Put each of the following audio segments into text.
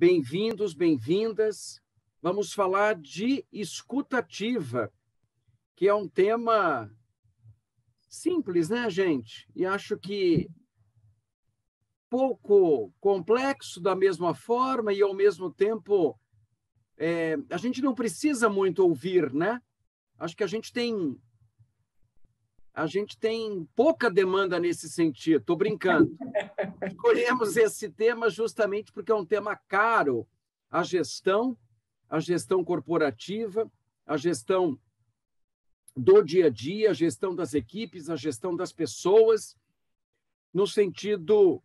Bem-vindos, bem-vindas. Vamos falar de escutativa, que é um tema simples, né, gente? E acho que pouco complexo da mesma forma e, ao mesmo tempo, a gente não precisa muito ouvir, né? Acho que a gente tem pouca demanda nesse sentido. Estou brincando. Escolhemos esse tema justamente porque é um tema caro. A gestão corporativa, a gestão do dia a dia, a gestão das equipes, a gestão das pessoas, no sentido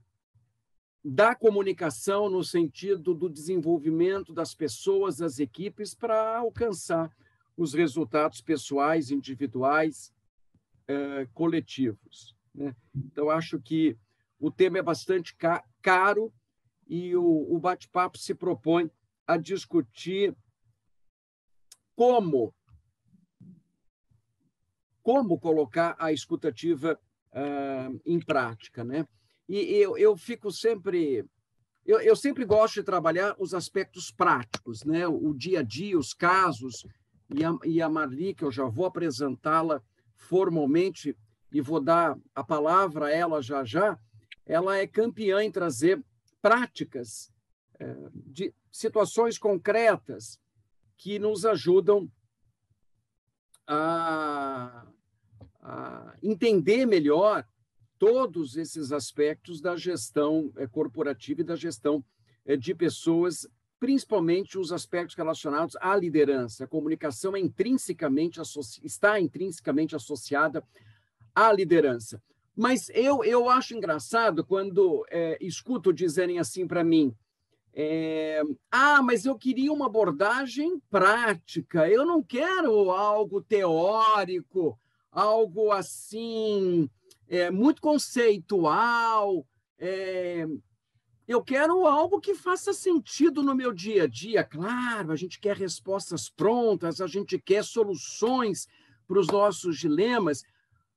da comunicação, no sentido do desenvolvimento das pessoas, das equipes, para alcançar os resultados pessoais, individuais, coletivos, né? Então, acho que o tema é bastante caro e o bate-papo se propõe a discutir como colocar a escutativa em prática, né? E eu fico sempre... Eu sempre gosto de trabalhar os aspectos práticos, né? O dia a dia, os casos, e a Marli, que eu já vou apresentá-la formalmente e vou dar a palavra a ela já, ela é campeã em trazer práticas de situações concretas que nos ajudam a entender melhor todos esses aspectos da gestão corporativa e da gestão de pessoas, principalmente os aspectos relacionados à liderança. A comunicação está intrinsecamente associada à liderança. Mas eu acho engraçado quando escuto dizerem assim para mim: mas eu queria uma abordagem prática, eu não quero algo teórico, algo assim... muito conceitual, eu quero algo que faça sentido no meu dia a dia. Claro, a gente quer respostas prontas, a gente quer soluções para os nossos dilemas,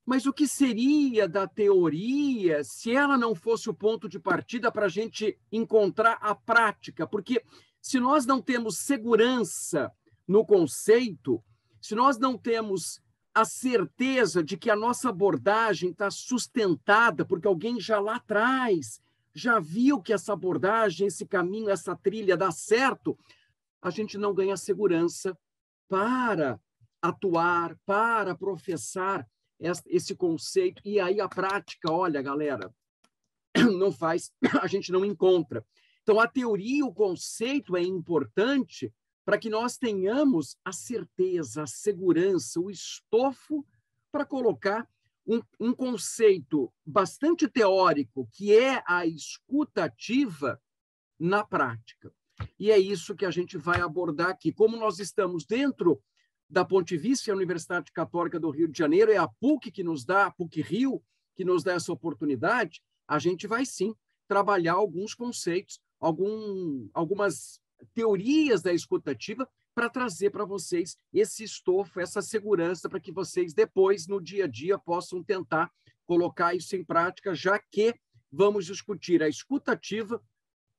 mas o que seria da teoria se ela não fosse o ponto de partida para a gente encontrar a prática? Porque se nós não temos segurança no conceito, se nós não temos a certeza de que a nossa abordagem está sustentada, porque alguém já lá atrás já viu que essa abordagem, esse caminho, essa trilha dá certo, a gente não ganha segurança para atuar, para professar esse conceito. E aí a prática, olha, galera, não faz, a gente não encontra. Então, a teoria, o conceito é importante para que nós tenhamos a certeza, a segurança, o estofo para colocar um conceito bastante teórico, que é a escutativa, na prática. E é isso que a gente vai abordar aqui. Como nós estamos dentro da Pontifícia Universidade Católica do Rio de Janeiro, é a PUC que nos dá, a PUC-Rio, que nos dá essa oportunidade, a gente vai, sim, trabalhar alguns conceitos, algumas teorias da escutativa para trazer para vocês esse estofo, essa segurança, para que vocês depois, no dia a dia, possam tentar colocar isso em prática, já que vamos discutir a escutativa,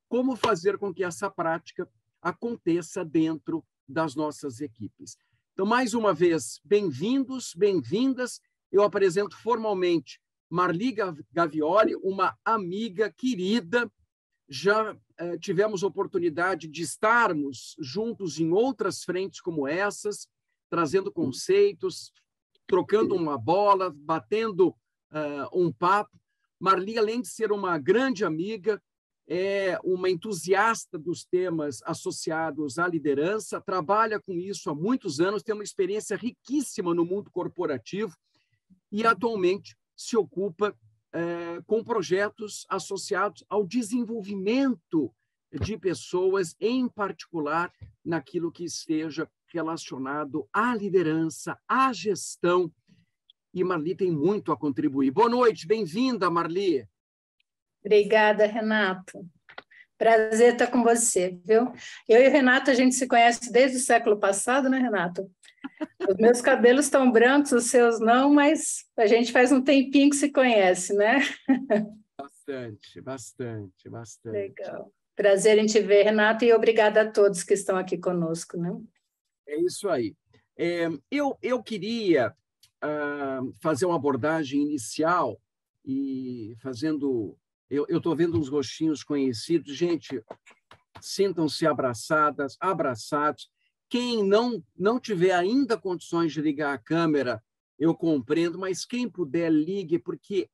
como fazer com que essa prática aconteça dentro das nossas equipes. Então, mais uma vez, bem-vindos, bem-vindas. Eu apresento formalmente Marli Gavioli, uma amiga querida. Já tivemos oportunidade de estarmos juntos em outras frentes como essas, trazendo conceitos, trocando uma bola, batendo um papo. Marli, além de ser uma grande amiga, é uma entusiasta dos temas associados à liderança, trabalha com isso há muitos anos, tem uma experiência riquíssima no mundo corporativo e atualmente se ocupa com projetos associados ao desenvolvimento de pessoas, em particular naquilo que esteja relacionado à liderança, à gestão. E Marli tem muito a contribuir. Boa noite, bem-vinda, Marli. Obrigada, Renato. Prazer estar com você, viu? Eu e o Renato, a gente se conhece desde o século passado, né, Renato? Os meus cabelos estão brancos, os seus não, mas a gente faz um tempinho que se conhece, né? Bastante. Legal. Prazer em te ver, Renato, e obrigada a todos que estão aqui conosco, né? É isso aí. Eu queria fazer uma abordagem inicial e fazendo... Eu estou vendo uns rostinhos conhecidos. Gente, sintam-se abraçadas, abraçados. Quem não tiver ainda condições de ligar a câmera, eu compreendo, mas quem puder, ligue, porque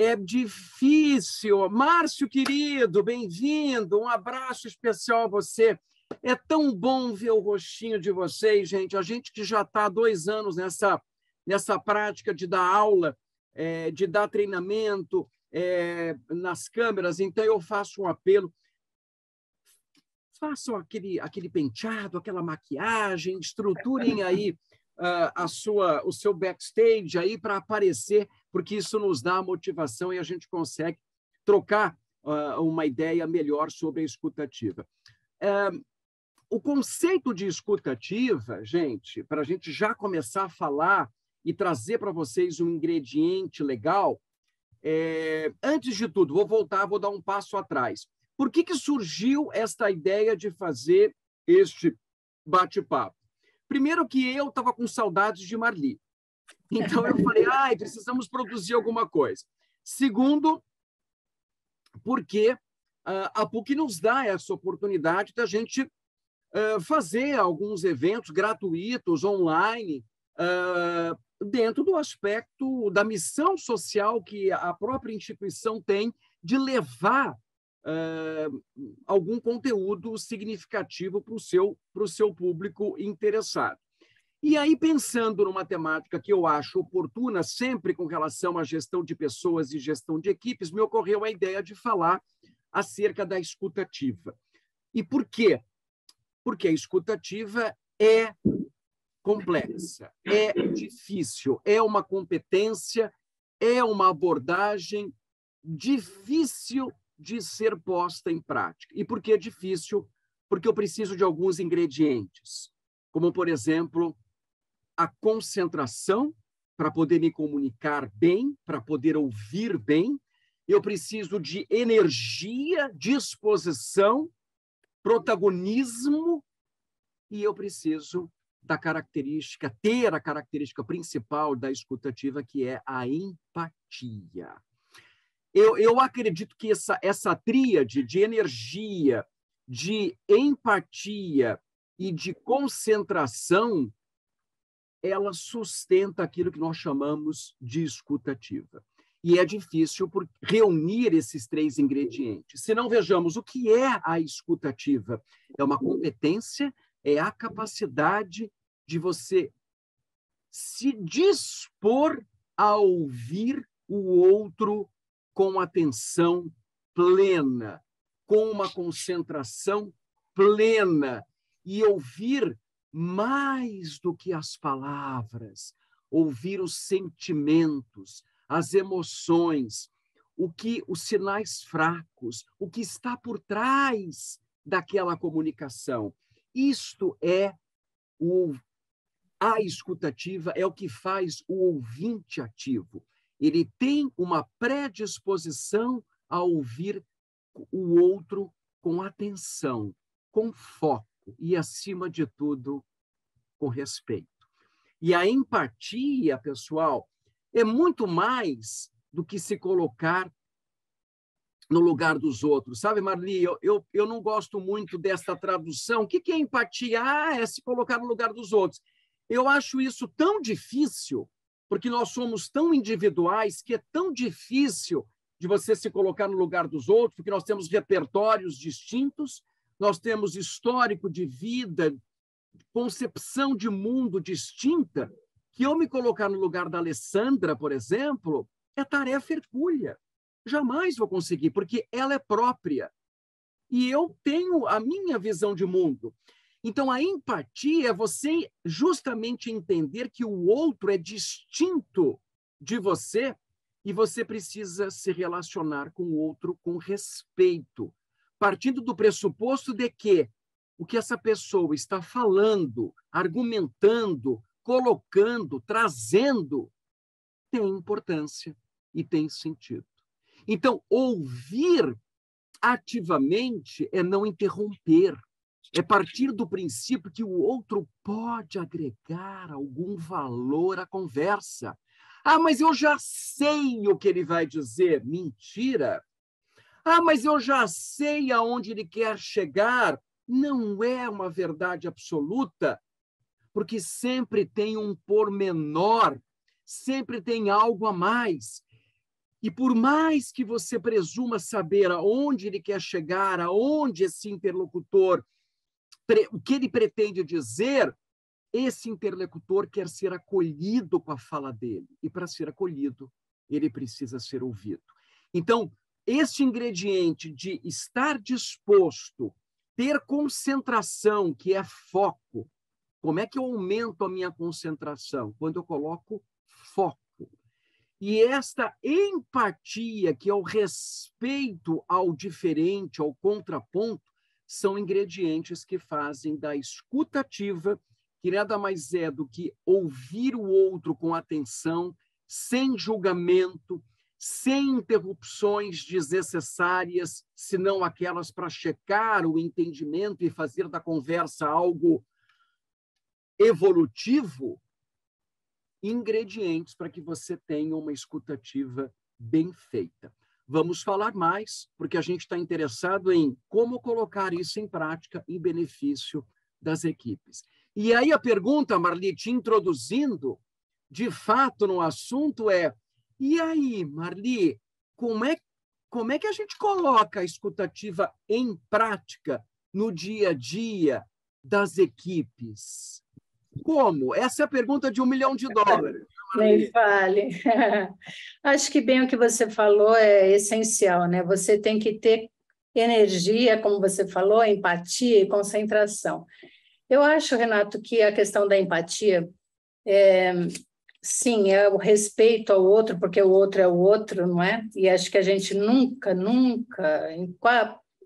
é difícil. Márcio, querido, bem-vindo. Um abraço especial a você. É tão bom ver o rostinho de vocês, gente. A gente que já está há 2 anos nessa prática de dar aula, de dar treinamento nas câmeras. Então, eu faço um apelo. Façam aquele penteado, aquela maquiagem, estruturem aí o seu backstage aí para aparecer, porque isso nos dá motivação e a gente consegue trocar uma ideia melhor sobre a escutativa. O conceito de escutativa, gente, para a gente já começar a falar e trazer para vocês um ingrediente legal, antes de tudo, vou dar um passo atrás. Por que surgiu esta ideia de fazer este bate-papo? Primeiro que eu estava com saudades de Marli. Então, eu falei, precisamos produzir alguma coisa. Segundo, porque a PUC nos dá essa oportunidade da gente fazer alguns eventos gratuitos, online, dentro do aspecto da missão social que a própria instituição tem de levar algum conteúdo significativo para o seu público interessado. E aí, pensando numa temática que eu acho oportuna, sempre com relação à gestão de pessoas e gestão de equipes, me ocorreu a ideia de falar acerca da escutativa. E por quê? Porque a escutativa é complexa, é difícil, é uma competência, é uma abordagem difícil de ser posta em prática. E por que é difícil? Porque eu preciso de alguns ingredientes, como, por exemplo, a concentração para poder me comunicar bem, para poder ouvir bem. Eu preciso de energia, disposição, protagonismo, e eu preciso ter a característica principal da escutativa, que é a empatia. Eu acredito que essa tríade de energia, de empatia e de concentração, ela sustenta aquilo que nós chamamos de escutativa. E é difícil reunir esses 3 ingredientes. Se não, vejamos o que é a escutativa. É uma competência, é a capacidade de você se dispor a ouvir o outro com atenção plena, com uma concentração plena, e ouvir mais do que as palavras, ouvir os sentimentos, as emoções, os sinais fracos, o que está por trás daquela comunicação. Isto é a escutativa, é o que faz o ouvinte ativo. Ele tem uma predisposição a ouvir o outro com atenção, com foco e, acima de tudo, com respeito. E a empatia, pessoal, é muito mais do que se colocar no lugar dos outros. Sabe, Marli, eu não gosto muito dessa tradução. O que é empatia? É se colocar no lugar dos outros. Eu acho isso tão difícil, porque nós somos tão individuais, que é tão difícil de você se colocar no lugar dos outros, porque nós temos repertórios distintos, nós temos histórico de vida, concepção de mundo distinta, que eu me colocar no lugar da Alessandra, por exemplo, é tarefa hercúlea. Jamais vou conseguir, porque ela é própria. E eu tenho a minha visão de mundo. Então, a empatia é você justamente entender que o outro é distinto de você e você precisa se relacionar com o outro com respeito, partindo do pressuposto de que o que essa pessoa está falando, argumentando, colocando, trazendo, tem importância e tem sentido. Então, ouvir ativamente é não interromper, é partir do princípio que o outro pode agregar algum valor à conversa. Ah, mas eu já sei o que ele vai dizer. Mentira! Ah, mas eu já sei aonde ele quer chegar. Não é uma verdade absoluta, porque sempre tem um pormenor, sempre tem algo a mais. E por mais que você presuma saber aonde ele quer chegar, aonde esse interlocutor, o que ele pretende dizer, esse interlocutor quer ser acolhido com a fala dele. E para ser acolhido, ele precisa ser ouvido. Então, este ingrediente de estar disposto, ter concentração, que é foco. Como é que eu aumento a minha concentração? Quando eu coloco foco. E esta empatia, que é o respeito ao diferente, ao contraponto, são ingredientes que fazem da escuta ativa, que nada mais é do que ouvir o outro com atenção, sem julgamento, sem interrupções desnecessárias, senão aquelas para checar o entendimento e fazer da conversa algo evolutivo, ingredientes para que você tenha uma escutativa bem feita. Vamos falar mais, porque a gente está interessado em como colocar isso em prática em benefício das equipes. E aí a pergunta, Marli, te introduzindo, de fato, no assunto é: e aí, Marli, como é que a gente coloca a escutativa em prática no dia a dia das equipes? Como? Essa é a pergunta de $1 milhão. Nem fale. Acho que bem o que você falou é essencial, né? Você tem que ter energia, como você falou, empatia e concentração. Eu acho, Renato, que a questão da empatia, sim, é o respeito ao outro, porque o outro é o outro, não é? E acho que a gente nunca,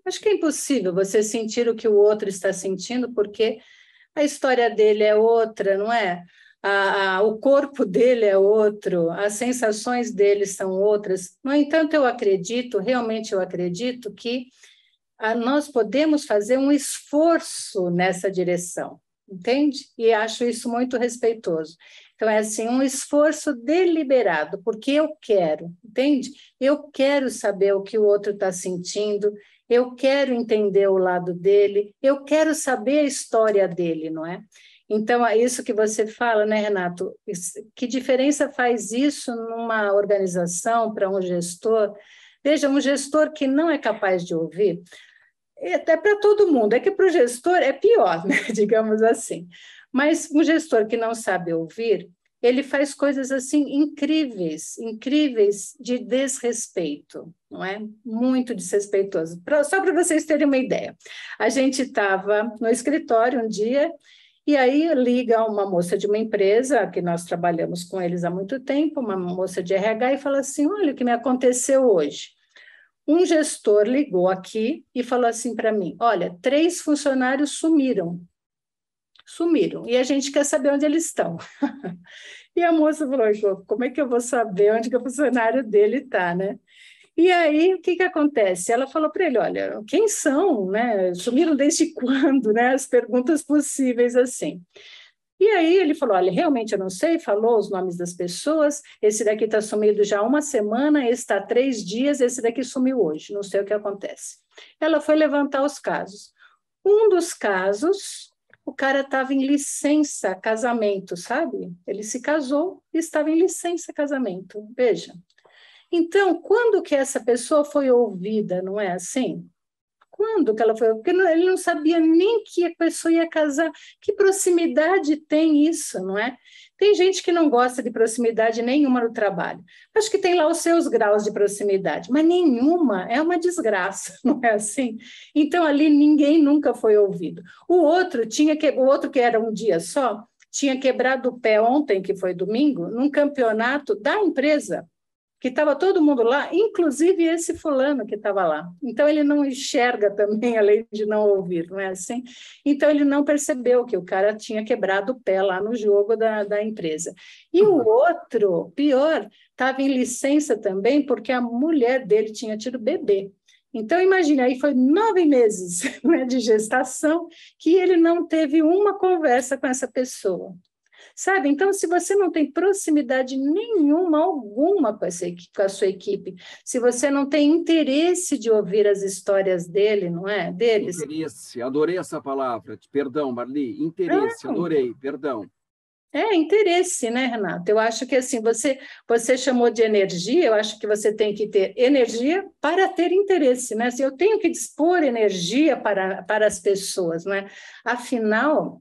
acho que é impossível você sentir o que o outro está sentindo, porque a história dele é outra, não é? O corpo dele é outro, as sensações dele são outras. No entanto, realmente eu acredito que nós podemos fazer um esforço nessa direção, entende? E acho isso muito respeitoso. Então, é assim, um esforço deliberado, porque eu quero, entende? Eu quero saber o que o outro está sentindo, eu quero entender o lado dele, eu quero saber a história dele, não é? Então, é isso que você fala, né, Renato? Que diferença faz isso numa organização para um gestor? Veja, um gestor que não é capaz de ouvir, até para todo mundo, é que para o gestor é pior, né, digamos assim. Mas um gestor que não sabe ouvir, ele faz coisas assim incríveis, incríveis de desrespeito, não é? Muito desrespeitoso. Só para vocês terem uma ideia, a gente estava no escritório um dia e aí liga uma moça de uma empresa, que nós trabalhamos com eles há muito tempo, uma moça de RH, e fala assim: olha o que me aconteceu hoje. Um gestor ligou aqui e falou assim para mim: olha, 3 funcionários sumiram, e a gente quer saber onde eles estão. E a moça falou: como é que eu vou saber onde que o funcionário dele está, né? E aí, o que acontece? Ela falou para ele: olha, quem são, né? Sumiram desde quando, né? As perguntas possíveis assim. E aí ele falou: olha, realmente eu não sei, falou os nomes das pessoas, esse daqui está sumido já há 1 semana, esse está há 3 dias, esse daqui sumiu hoje, não sei o que acontece. Ela foi levantar os casos. Um dos casos, o cara estava em licença casamento, sabe? Ele se casou e estava em licença casamento, veja. Então, quando que essa pessoa foi ouvida, não é assim? Quando que ela foi? Porque ele não sabia nem que a pessoa ia casar. Que proximidade tem isso, não é? Tem gente que não gosta de proximidade nenhuma no trabalho. Acho que tem lá os seus graus de proximidade, mas nenhuma, é uma desgraça, não é assim? Então, ali ninguém nunca foi ouvido. O outro que era um dia só, tinha quebrado o pé ontem, que foi domingo, num campeonato da empresa, que estava todo mundo lá, inclusive esse fulano que estava lá. Então, ele não enxerga também, além de não ouvir, não é assim? Então, ele não percebeu que o cara tinha quebrado o pé lá no jogo da empresa. E o outro, pior, estava em licença também, porque a mulher dele tinha tido bebê. Então, imagine, aí foi 9 meses, né, de gestação que ele não teve uma conversa com essa pessoa. Sabe? Então, se você não tem proximidade nenhuma, alguma com com a sua equipe, se você não tem interesse de ouvir as histórias dele, não é? Deles. Interesse, adorei essa palavra. Perdão, Marli, interesse, Não. adorei, perdão. É interesse, né, Renata? Eu acho que assim, você chamou de energia, eu acho que você tem que ter energia para ter interesse, né? Assim, eu tenho que dispor energia para as pessoas, não é? Afinal,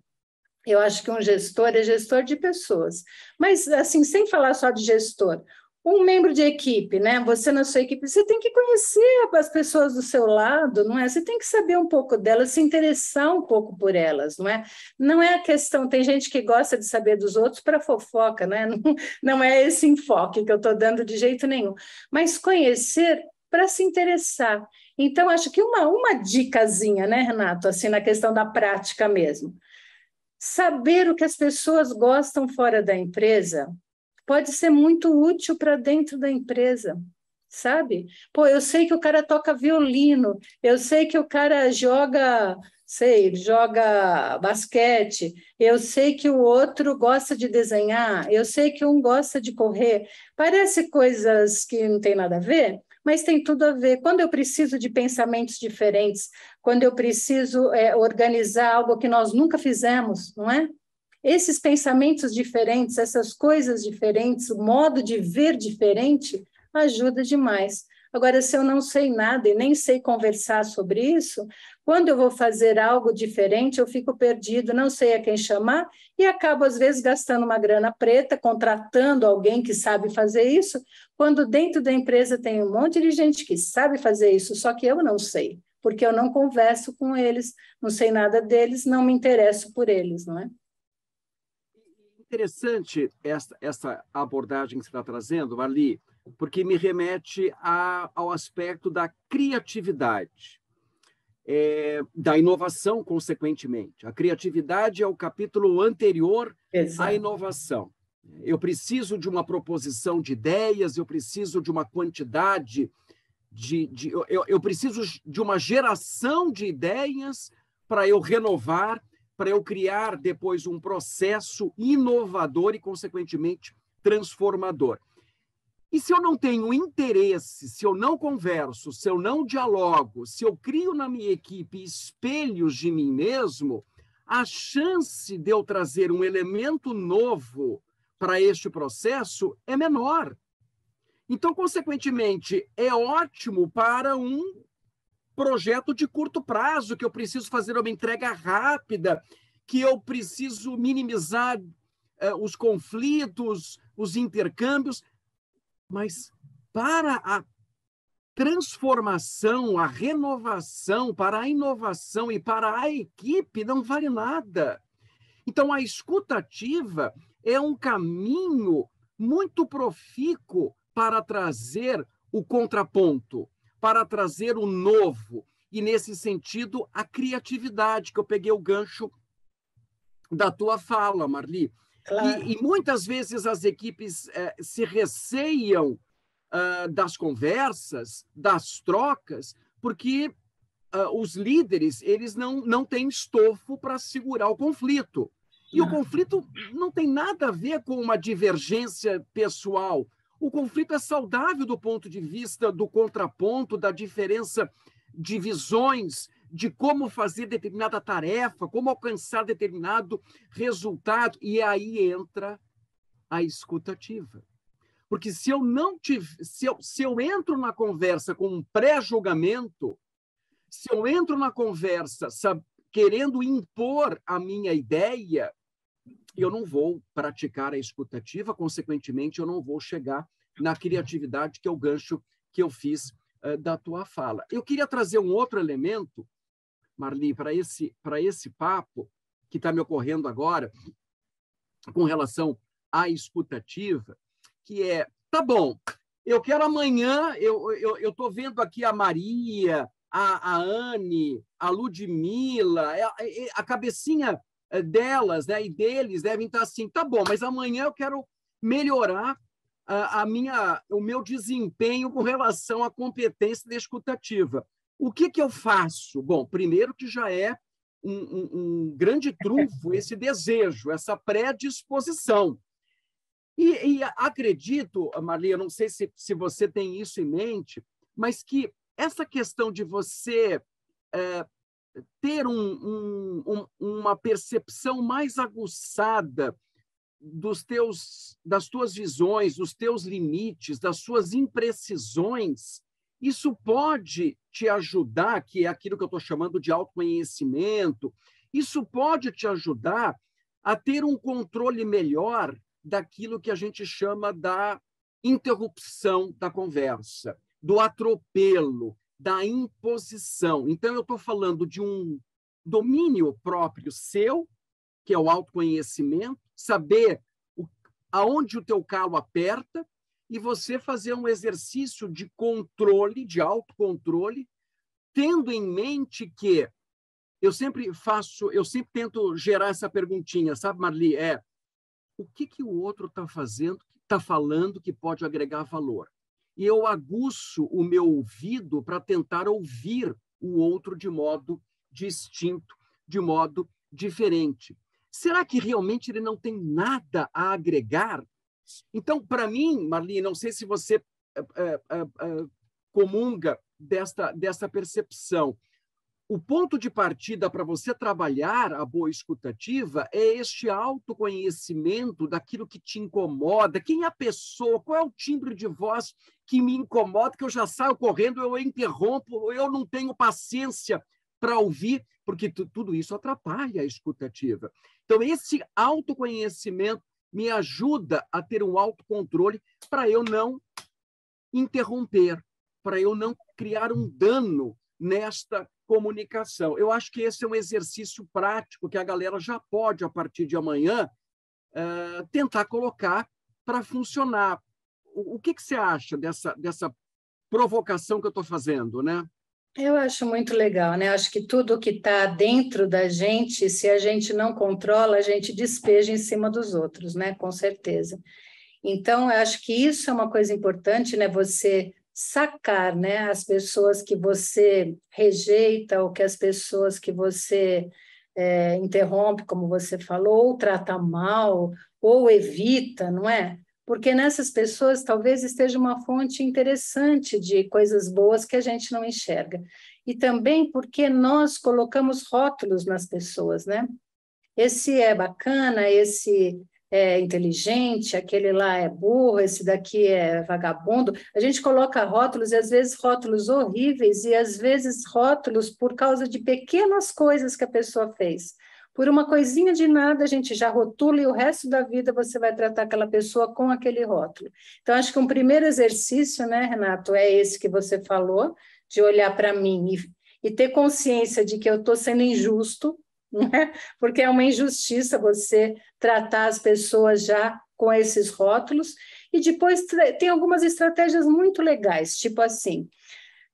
eu acho que um gestor é gestor de pessoas. Mas, assim, sem falar só de gestor, um membro de equipe, né? Você na sua equipe, você tem que conhecer as pessoas do seu lado, não é? Você tem que saber um pouco delas, se interessar um pouco por elas, não é? Não é a questão, tem gente que gosta de saber dos outros para fofoca, né? Não é esse enfoque que eu estou dando de jeito nenhum. Mas conhecer para se interessar. Então, acho que uma dicasinha, né, Renato, assim, na questão da prática mesmo. Saber o que as pessoas gostam fora da empresa pode ser muito útil para dentro da empresa, sabe? Pô, eu sei que o cara toca violino, eu sei que o cara joga basquete, eu sei que o outro gosta de desenhar, eu sei que um gosta de correr. Parece coisas que não tem nada a ver, mas tem tudo a ver. Quando eu preciso de pensamentos diferentes, quando eu preciso organizar algo que nós nunca fizemos, não é? Esses pensamentos diferentes, essas coisas diferentes, o modo de ver diferente, ajuda demais. Agora, se eu não sei nada e nem sei conversar sobre isso, quando eu vou fazer algo diferente, eu fico perdido, não sei a quem chamar e acabo, às vezes, gastando uma grana preta, contratando alguém que sabe fazer isso, quando dentro da empresa tem um monte de gente que sabe fazer isso, só que eu não sei, porque eu não converso com eles, não sei nada deles, não me interesso por eles, não é? Interessante essa abordagem que você está trazendo, Marli, porque me remete ao aspecto da criatividade, da inovação, consequentemente. A criatividade é o capítulo anterior à inovação. Eu preciso de uma proposição de ideias, eu preciso de uma quantidade eu preciso de uma geração de ideias para eu renovar, para eu criar depois um processo inovador e, consequentemente, transformador. E se eu não tenho interesse, se eu não converso, se eu não dialogo, se eu crio na minha equipe espelhos de mim mesmo, a chance de eu trazer um elemento novo para este processo é menor. Então, consequentemente, é ótimo para um projeto de curto prazo, que eu preciso fazer uma entrega rápida, que eu preciso minimizar os conflitos, os intercâmbios, mas para a transformação, a renovação, para a inovação e para a equipe, não vale nada. Então, a escuta ativa é um caminho muito profícuo para trazer o contraponto, para trazer o novo, e, nesse sentido, a criatividade, que eu peguei o gancho da tua fala, Marli. Claro. E muitas vezes as equipes se receiam das conversas, das trocas, porque os líderes eles não têm estofo para segurar o conflito. E o conflito não tem nada a ver com uma divergência pessoal. O conflito é saudável do ponto de vista do contraponto, da diferença de visões, de como fazer determinada tarefa, como alcançar determinado resultado. E aí entra a escuta ativa. Porque se eu não se eu entro na conversa com um pré-julgamento, se eu entro na conversa querendo impor a minha ideia, eu não vou praticar a escutativa, consequentemente, eu não vou chegar na criatividade, que é o gancho que eu fiz da tua fala. Eu queria trazer um outro elemento, Marli, para esse papo que está me ocorrendo agora, com relação à escutativa, que é, tá bom, eu quero amanhã, eu estou vendo aqui a Maria, a Anne, a Ludmila, a cabecinha delas, né, e deles devem estar assim, tá bom, mas amanhã eu quero melhorar o meu desempenho com relação à competência da escutativa. O que eu faço? Bom, primeiro que já é um grande trunfo esse desejo, essa predisposição. E acredito, Marli, eu não sei se você tem isso em mente, mas que essa questão de você ter uma percepção mais aguçada das tuas visões, dos teus limites, das suas imprecisões, isso pode te ajudar, que é aquilo que eu estou chamando de autoconhecimento, isso pode te ajudar a ter um controle melhor daquilo que a gente chama da interrupção da conversa, do atropelo, da imposição. Então, eu estou falando de um domínio próprio seu, que é o autoconhecimento, saber aonde o teu calo aperta e você fazer um exercício de controle, de autocontrole, tendo em mente que eu sempre tento gerar essa perguntinha, sabe, Marli? O que o outro está fazendo, está falando que pode agregar valor? E eu aguço o meu ouvido para tentar ouvir o outro de modo distinto, de modo diferente. Será que realmente ele não tem nada a agregar? Então, para mim, Marli, não sei se você comunga dessa percepção. O ponto de partida para você trabalhar a boa escutativa é este autoconhecimento daquilo que te incomoda. Quem é a pessoa? Qual é o timbre de voz que me incomoda, que eu já saio correndo, eu interrompo, eu não tenho paciência para ouvir, porque tudo isso atrapalha a escutativa. Então, esse autoconhecimento me ajuda a ter um autocontrole para eu não interromper, para eu não criar um dano nesta comunicação. Eu acho que esse é um exercício prático que a galera já pode, a partir de amanhã, tentar colocar para funcionar. O que você acha dessa provocação que eu estou fazendo, né? Eu acho muito legal, né? Acho que tudo que está dentro da gente, se a gente não controla, a gente despeja em cima dos outros, né? Com certeza. Então, eu acho que isso é uma coisa importante, né? Você sacar, né? As pessoas que você rejeita ou que as pessoas que você interrompe, como você falou, ou trata mal, ou evita, não é? Porque nessas pessoas talvez esteja uma fonte interessante de coisas boas que a gente não enxerga. E também porque nós colocamos rótulos nas pessoas, né? Esse é bacana, esse é inteligente, aquele lá é burro, esse daqui é vagabundo. A gente coloca rótulos, e às vezes rótulos horríveis, e às vezes rótulos por causa de pequenas coisas que a pessoa fez. Por uma coisinha de nada, a gente já rotula e o resto da vida você vai tratar aquela pessoa com aquele rótulo. Então, acho que um primeiro exercício, né, Renato, é esse que você falou, de olhar para mim e ter consciência de que eu estou sendo injusto, né? Porque é uma injustiça você tratar as pessoas já com esses rótulos. E depois tem algumas estratégias muito legais, tipo assim,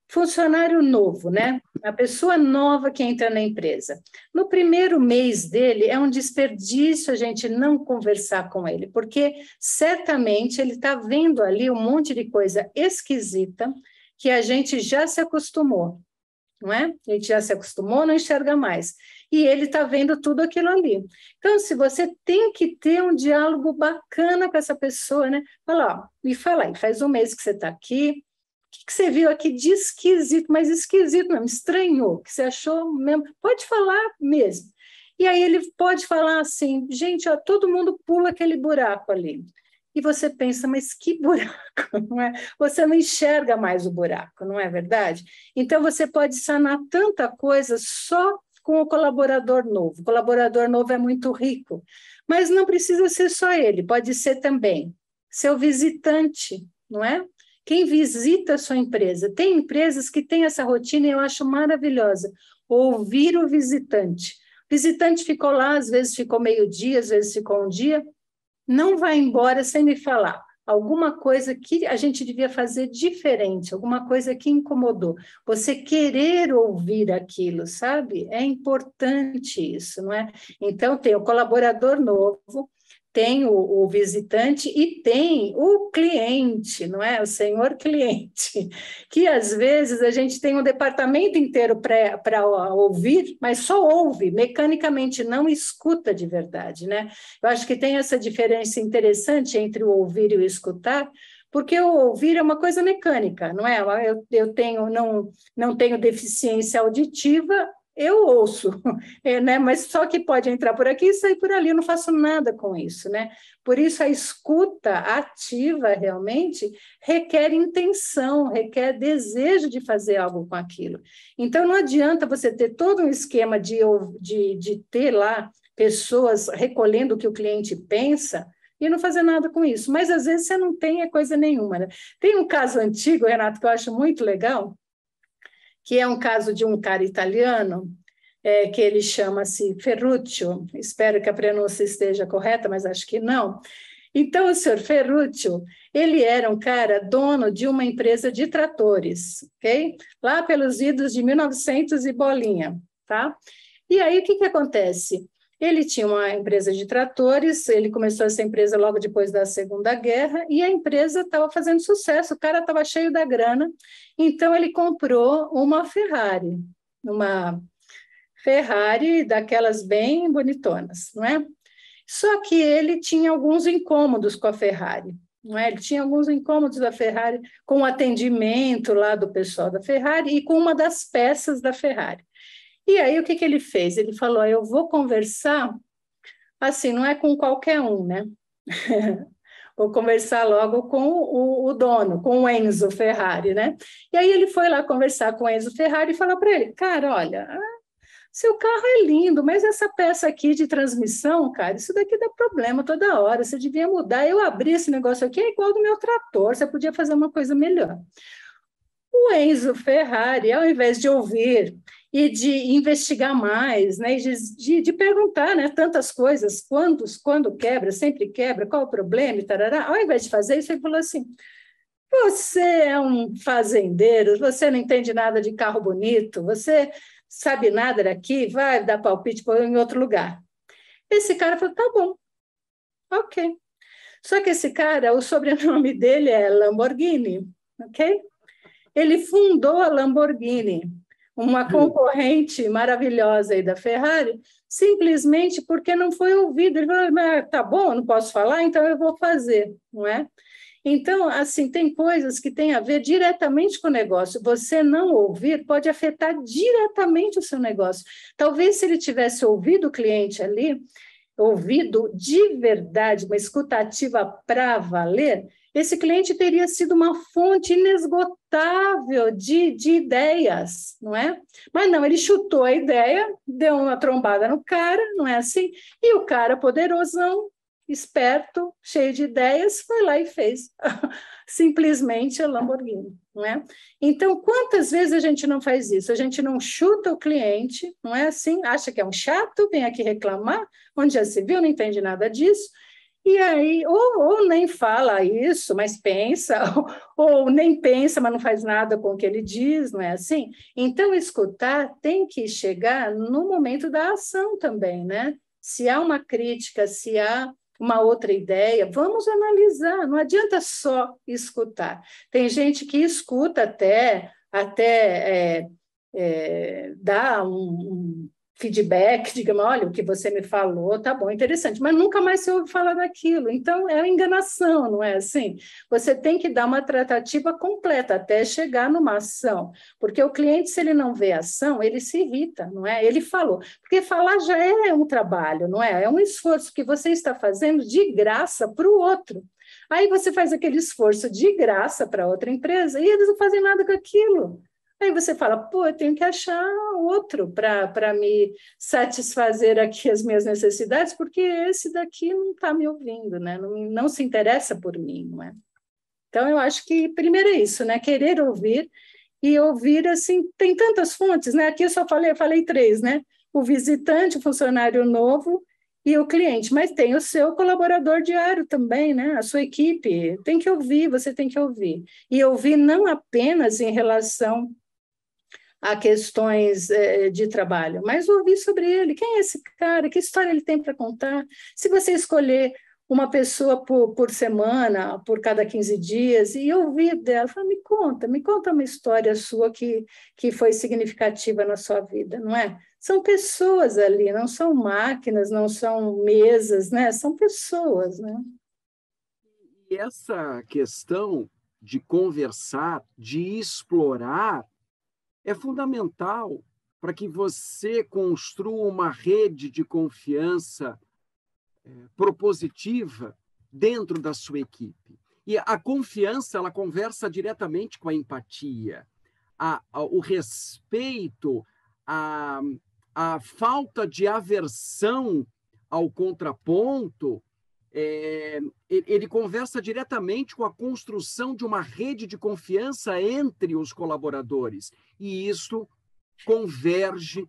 funcionário novo, né? A pessoa nova que entra na empresa. No primeiro mês dele, é um desperdício a gente não conversar com ele, porque certamente ele está vendo ali um monte de coisa esquisita que a gente já se acostumou, não é? A gente já se acostumou, não enxerga mais. E ele está vendo tudo aquilo ali. Então, se você tem que ter um diálogo bacana com essa pessoa, né? Fala, ó, me fala aí, faz um mês que você está aqui, o que você viu aqui de esquisito, mas esquisito mesmo, estranhou, que você achou mesmo, pode falar mesmo. E aí ele pode falar assim, gente, ó, todo mundo pula aquele buraco ali. E você pensa, mas que buraco, não é? Você não enxerga mais o buraco, não é verdade? Então, você pode sanar tanta coisa só com o colaborador novo. O colaborador novo é muito rico, mas não precisa ser só ele, pode ser também seu visitante, não é? Quem visita a sua empresa. Tem empresas que têm essa rotina e eu acho maravilhosa, ouvir o visitante. O visitante ficou lá, às vezes ficou meio-dia, às vezes ficou um dia, não vai embora sem me falar alguma coisa que a gente devia fazer diferente, alguma coisa que incomodou. Você querer ouvir aquilo, sabe? É importante isso, não é? Então, tem o colaborador novo, tem o visitante e tem o cliente, não é? O senhor cliente, que às vezes a gente tem um departamento inteiro para ouvir, mas só ouve, mecanicamente, não escuta de verdade, né? Eu acho que tem essa diferença interessante entre o ouvir e o escutar, porque o ouvir é uma coisa mecânica, não é? Eu não tenho deficiência auditiva, eu ouço, né? Mas só que pode entrar por aqui e sair por ali, eu não faço nada com isso, né? Por isso a escuta ativa realmente requer intenção, requer desejo de fazer algo com aquilo. Então não adianta você ter todo um esquema de ter lá pessoas recolhendo o que o cliente pensa e não fazer nada com isso. Mas às vezes você não tem coisa nenhuma, né? Tem um caso antigo, Renato, que eu acho muito legal, que é um caso de um cara italiano, que ele chama-se Ferruccio, espero que a pronúncia esteja correta, mas acho que não. Então, o senhor Ferruccio, ele era um cara dono de uma empresa de tratores, ok? Lá pelos idos de 1900 e bolinha, tá? E aí, o que acontece? Ele tinha uma empresa de tratores, ele começou essa empresa logo depois da Segunda Guerra, e a empresa estava fazendo sucesso, o cara estava cheio da grana, então ele comprou uma Ferrari daquelas bem bonitonas, não é? Só que ele tinha alguns incômodos com a Ferrari, não é? Ele tinha alguns incômodos da Ferrari com o atendimento lá do pessoal da Ferrari e com uma das peças da Ferrari. E aí, o que ele fez? Ele falou, eu vou conversar, assim, não é com qualquer um, né? Vou conversar logo com o dono, com o Enzo Ferrari, né? E aí ele foi lá conversar com o Enzo Ferrari e falou para ele, cara, olha, seu carro é lindo, mas essa peça aqui de transmissão, cara, isso daqui dá problema toda hora, você devia mudar. Eu abri esse negócio aqui, é igual do meu trator, você podia fazer uma coisa melhor. O Enzo Ferrari, ao invés de ouvir e de investigar mais, né, de perguntar, né, tantas coisas, quando quebra, sempre quebra, qual o problema, e tarará, ao invés de fazer isso, ele falou assim, você é um fazendeiro, você não entende nada de carro bonito, você sabe nada daqui, vai dar palpite em outro lugar. Esse cara falou, tá bom, ok. Só que esse cara, o sobrenome dele é Lamborghini, ok? Ele fundou a Lamborghini, uma concorrente maravilhosa aí da Ferrari, simplesmente porque não foi ouvido. Ele falou, mas tá bom, não posso falar, então eu vou fazer, não é? Então, assim, tem coisas que têm a ver diretamente com o negócio. Você não ouvir pode afetar diretamente o seu negócio. Talvez se ele tivesse ouvido o cliente ali, ouvido de verdade, uma escutativa para valer, esse cliente teria sido uma fonte inesgotável de ideias, não é? Mas não, ele chutou a ideia, deu uma trombada no cara, não é assim? E o cara poderosão, esperto, cheio de ideias, foi lá e fez simplesmente a Lamborghini, não é? Então, quantas vezes a gente não faz isso? A gente não chuta o cliente, não é assim? Acha que é um chato, vem aqui reclamar, onde já se viu, não entende nada disso, e aí, ou nem fala isso, mas pensa, ou nem pensa, mas não faz nada com o que ele diz, não é assim? Então, escutar tem que chegar no momento da ação também, né? Se há uma crítica, se há uma outra ideia, vamos analisar, não adianta só escutar. Tem gente que escuta até dar um feedback, digamos, olha, o que você me falou, tá bom, interessante, mas nunca mais se ouve falar daquilo. Então, é uma enganação, não é assim? Você tem que dar uma tratativa completa até chegar numa ação, porque o cliente, se ele não vê ação, ele se irrita, não é? Ele falou, porque falar já é um trabalho, não é? É um esforço que você está fazendo de graça para o outro. Aí você faz aquele esforço de graça para outra empresa e eles não fazem nada com aquilo. Aí você fala, pô, eu tenho que achar outro para me satisfazer aqui as minhas necessidades, porque esse daqui não está me ouvindo, né? Não se interessa por mim, não é? Então, eu acho que primeiro é isso, né? Querer ouvir, e ouvir, assim, tem tantas fontes, né? Aqui eu só falei três, né? O visitante, o funcionário novo e o cliente, mas tem o seu colaborador diário também, né? A sua equipe, tem que ouvir, você tem que ouvir. E ouvir não apenas em relação a questões de trabalho, mas ouvir sobre ele. Quem é esse cara? Que história ele tem para contar? Se você escolher uma pessoa por semana, por cada 15 dias, e ouvir dela, falar, me conta uma história sua que foi significativa na sua vida, não é? São pessoas ali, não são máquinas, não são mesas, né? São pessoas, né? E essa questão de conversar, de explorar, é fundamental para que você construa uma rede de confiança propositiva dentro da sua equipe. E a confiança, ela conversa diretamente com a empatia, o respeito, a falta de aversão ao contraponto, ele conversa diretamente com a construção de uma rede de confiança entre os colaboradores. E isso converge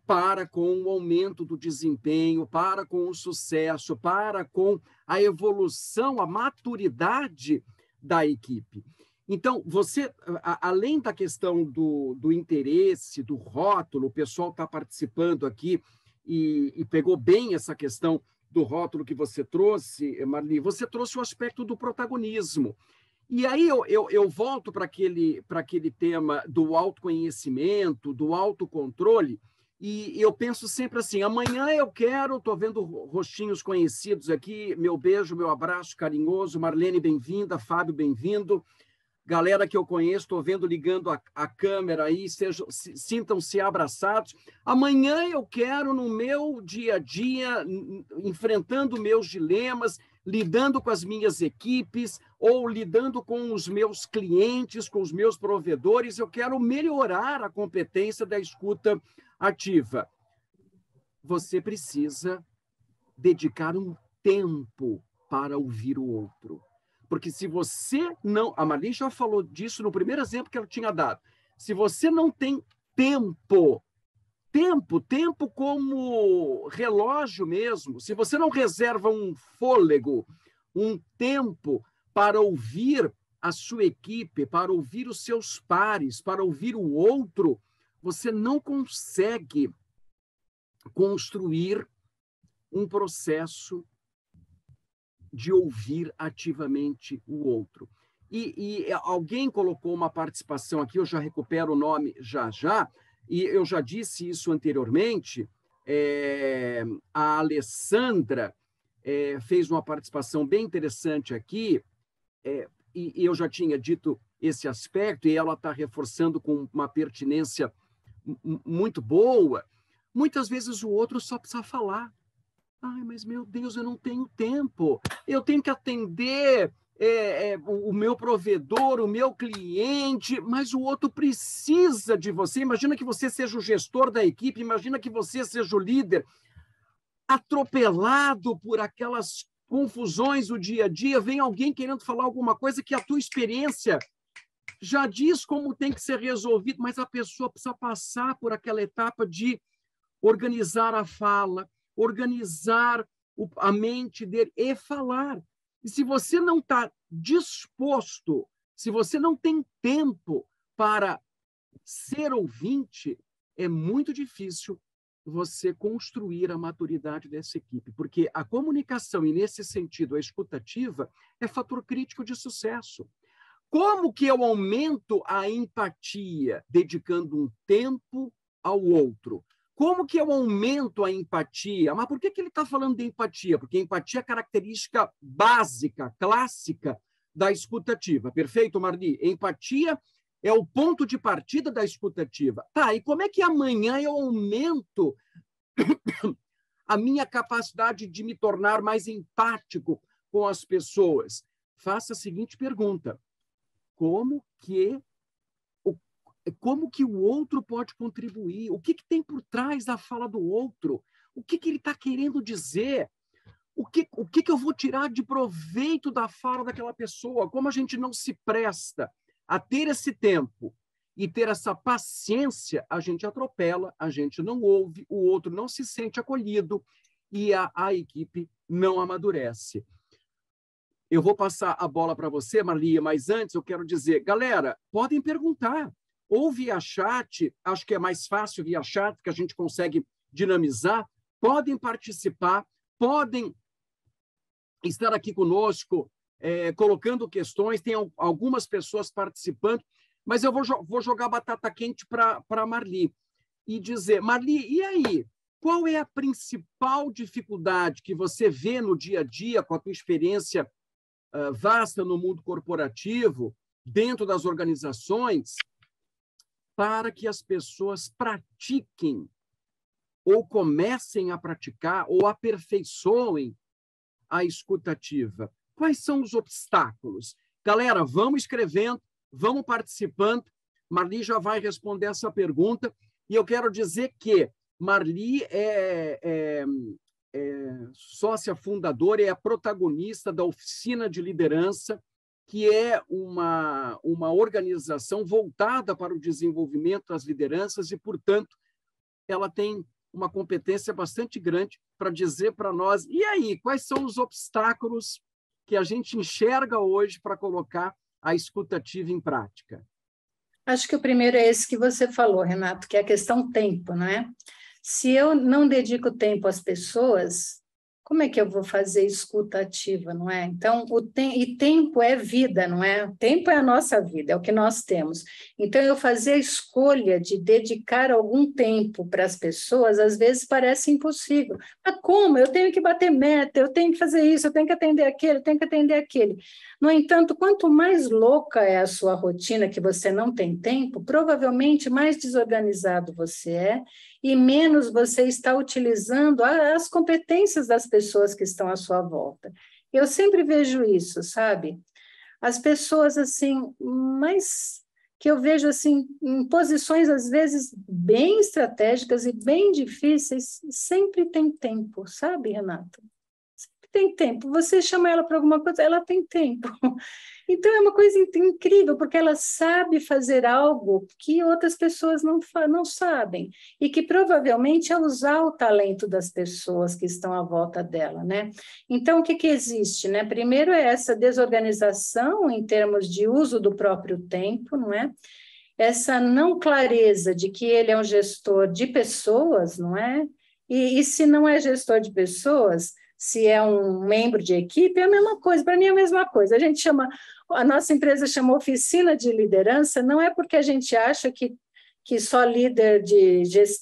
para com o aumento do desempenho, para com o sucesso, para com a evolução, a maturidade da equipe. Então, você, além da questão do interesse, do rótulo, o pessoal está participando aqui e pegou bem essa questão do rótulo que você trouxe, Marli, você trouxe o aspecto do protagonismo. E aí eu volto para aquele tema do autoconhecimento, do autocontrole, e eu penso sempre assim, amanhã eu quero, estou vendo rostinhos conhecidos aqui, meu beijo, meu abraço carinhoso, Marlene, bem-vinda, Fábio, bem-vindo, galera que eu conheço, estou vendo ligando a câmera aí, sintam-se abraçados. Amanhã eu quero, no meu dia a dia, enfrentando meus dilemas, lidando com as minhas equipes ou lidando com os meus clientes, com os meus provedores, eu quero melhorar a competência da escuta ativa. Você precisa dedicar um tempo para ouvir o outro. Porque se você não... A Marli já falou disso no primeiro exemplo que ela tinha dado. Se você não tem tempo como relógio mesmo, se você não reserva um fôlego, um tempo para ouvir a sua equipe, para ouvir os seus pares, para ouvir o outro, você não consegue construir um processo de ouvir ativamente o outro. E alguém colocou uma participação aqui, eu já recupero o nome já, e eu já disse isso anteriormente, a Alessandra fez uma participação bem interessante aqui, e eu já tinha dito esse aspecto, e ela está reforçando com uma pertinência muito boa. Muitas vezes o outro só precisa falar. Ai, mas meu Deus, eu não tenho tempo. Eu tenho que atender o meu provedor, o meu cliente, mas o outro precisa de você. Imagina que você seja o gestor da equipe, imagina que você seja o líder, atropelado por aquelas confusões do dia a dia, vem alguém querendo falar alguma coisa que a tua experiência já diz como tem que ser resolvido, mas a pessoa precisa passar por aquela etapa de organizar a fala, organizar a mente dele e falar. E se você não está disposto, se você não tem tempo para ser ouvinte, é muito difícil você construir a maturidade dessa equipe, porque a comunicação, e nesse sentido a escutativa, é fator crítico de sucesso. Como que eu aumento a empatia? Dedicando um tempo ao outro. Como que eu aumento a empatia? Mas por que ele está falando de empatia? Porque empatia é a característica básica, clássica da escutativa. Perfeito, Marli? Empatia é o ponto de partida da escutativa. Tá, e como é que amanhã eu aumento a minha capacidade de me tornar mais empático com as pessoas? Faça a seguinte pergunta. Como que o outro pode contribuir? O que tem por trás da fala do outro? O que ele está querendo dizer? O que eu vou tirar de proveito da fala daquela pessoa? Como a gente não se presta a ter esse tempo e ter essa paciência, a gente atropela, a gente não ouve, o outro não se sente acolhido e a equipe não amadurece. Eu vou passar a bola para você, Marli, mas antes eu quero dizer, galera, podem perguntar, ou via chat, acho que é mais fácil via chat, que a gente consegue dinamizar, podem participar, podem estar aqui conosco, colocando questões. Tem algumas pessoas participando, mas eu vou jogar batata quente para a Marli e dizer, Marli, e aí? Qual é a principal dificuldade que você vê no dia a dia, com a tua experiência vasta no mundo corporativo, dentro das organizações, para que as pessoas pratiquem ou comecem a praticar ou aperfeiçoem a escuta ativa? Quais são os obstáculos? Galera, vamos escrevendo, vamos participando. Marli já vai responder essa pergunta. E eu quero dizer que Marli é sócia fundadora, é a protagonista da Oficina de Liderança, que é uma organização voltada para o desenvolvimento das lideranças e, portanto, ela tem uma competência bastante grande para dizer para nós, e aí, quais são os obstáculos que a gente enxerga hoje para colocar a escuta ativa em prática? Acho que o primeiro é esse que você falou, Renato, que é a questão tempo, não é? Se eu não dedico tempo às pessoas, como é que eu vou fazer escuta ativa, não é? Então, e tempo é vida, não é? Tempo é a nossa vida, é o que nós temos. Então, eu fazer a escolha de dedicar algum tempo para as pessoas, às vezes parece impossível. Mas como? Eu tenho que bater meta, eu tenho que fazer isso, eu tenho que atender aquele, eu tenho que atender aquele. No entanto, quanto mais louca é a sua rotina, que você não tem tempo, provavelmente mais desorganizado você é e menos você está utilizando as competências das pessoas que estão à sua volta. Eu sempre vejo isso, sabe? As pessoas, assim, mais que eu vejo, assim, em posições, às vezes, bem estratégicas e bem difíceis, sempre tem tempo, sabe, Renata? Tem tempo. Você chama ela para alguma coisa, ela tem tempo. Então, é uma coisa incrível, porque ela sabe fazer algo que outras pessoas não sabem, e que provavelmente é usar o talento das pessoas que estão à volta dela, né? Então, o que existe, né? Primeiro é essa desorganização em termos de uso do próprio tempo, não é? Essa não clareza de que ele é um gestor de pessoas, não é? E se não é gestor de pessoas, se é um membro de equipe, é a mesma coisa, para mim é a mesma coisa. A nossa empresa chama Oficina de Liderança, não é porque a gente acha que só líder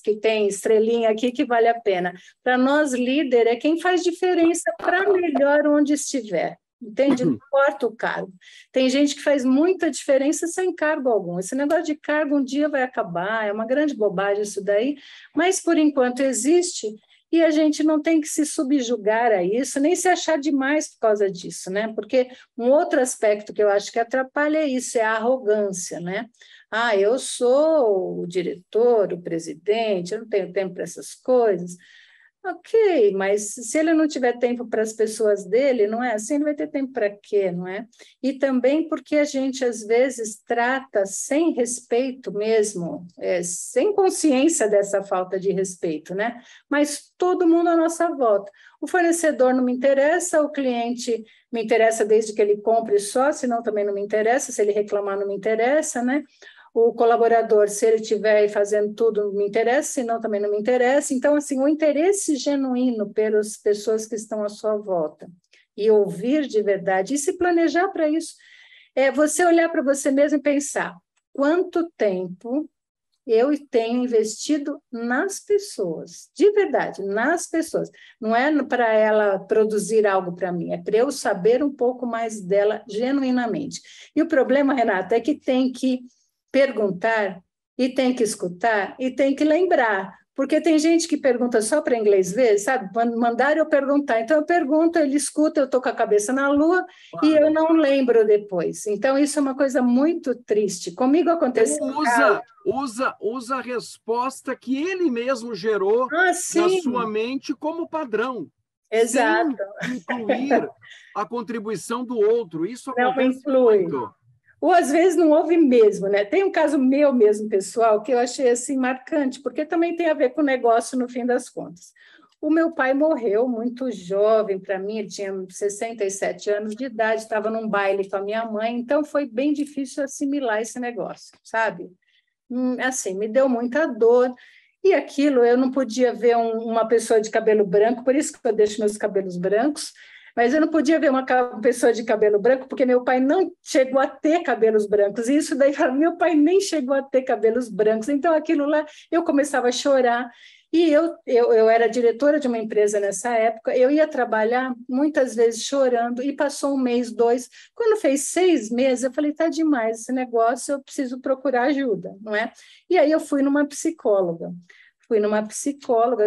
que tem estrelinha aqui que vale a pena. Para nós, líder é quem faz diferença para melhor onde estiver. Entende? Não importa o cargo. Tem gente que faz muita diferença sem cargo algum. Esse negócio de cargo um dia vai acabar, é uma grande bobagem isso daí, mas por enquanto existe. E a gente não tem que se subjugar a isso, nem se achar demais por causa disso, né? Porque um outro aspecto que eu acho que atrapalha é isso, é a arrogância, né? Ah, eu sou o diretor, o presidente, eu não tenho tempo para essas coisas. Ok, mas se ele não tiver tempo para as pessoas dele, não é assim, ele vai ter tempo para quê, não é? E também porque a gente, às vezes, trata sem respeito mesmo, sem consciência dessa falta de respeito, né? Mas todo mundo à nossa volta. O fornecedor não me interessa, o cliente me interessa desde que ele compre só, senão também não me interessa, se ele reclamar não me interessa, né? O colaborador, se ele estiver fazendo tudo, me interessa, senão também não me interessa. Então, assim, o interesse genuíno pelas pessoas que estão à sua volta e ouvir de verdade e se planejar para isso, é você olhar para você mesmo e pensar quanto tempo eu tenho investido nas pessoas, de verdade, nas pessoas. Não é para ela produzir algo para mim, é para eu saber um pouco mais dela genuinamente. E o problema, Renata, é que tem que perguntar, e tem que escutar, e tem que lembrar, porque tem gente que pergunta só para inglês ver, sabe? Mandar eu perguntar. Então, eu pergunto, ele escuta, eu estou com a cabeça na lua, e eu não lembro depois. Então, isso é uma coisa muito triste. Comigo aconteceu... Usa a resposta que ele mesmo gerou na sua mente como padrão. Exato. Sem incluir a contribuição do outro. Isso acontece não inclui. muito. Ou às vezes não houve mesmo, né? Tem um caso meu mesmo, pessoal, que eu achei assim marcante, porque também tem a ver com o negócio no fim das contas. O meu pai morreu muito jovem, para mim, ele tinha 67 anos de idade, estava num baile com a minha mãe, então foi bem difícil assimilar esse negócio, sabe? Assim, me deu muita dor, e aquilo eu não podia ver uma pessoa de cabelo branco, por isso que eu deixo meus cabelos brancos, Mas eu não podia ver uma pessoa de cabelo branco, porque meu pai não chegou a ter cabelos brancos. E isso daí, meu pai nem chegou a ter cabelos brancos. Então, aquilo lá, eu começava a chorar. E eu era diretora de uma empresa nessa época, eu ia trabalhar muitas vezes chorando, e passou um mês, dois. Quando fez 6 meses, eu falei, tá demais esse negócio, eu preciso procurar ajuda, não é? E aí eu fui numa psicóloga.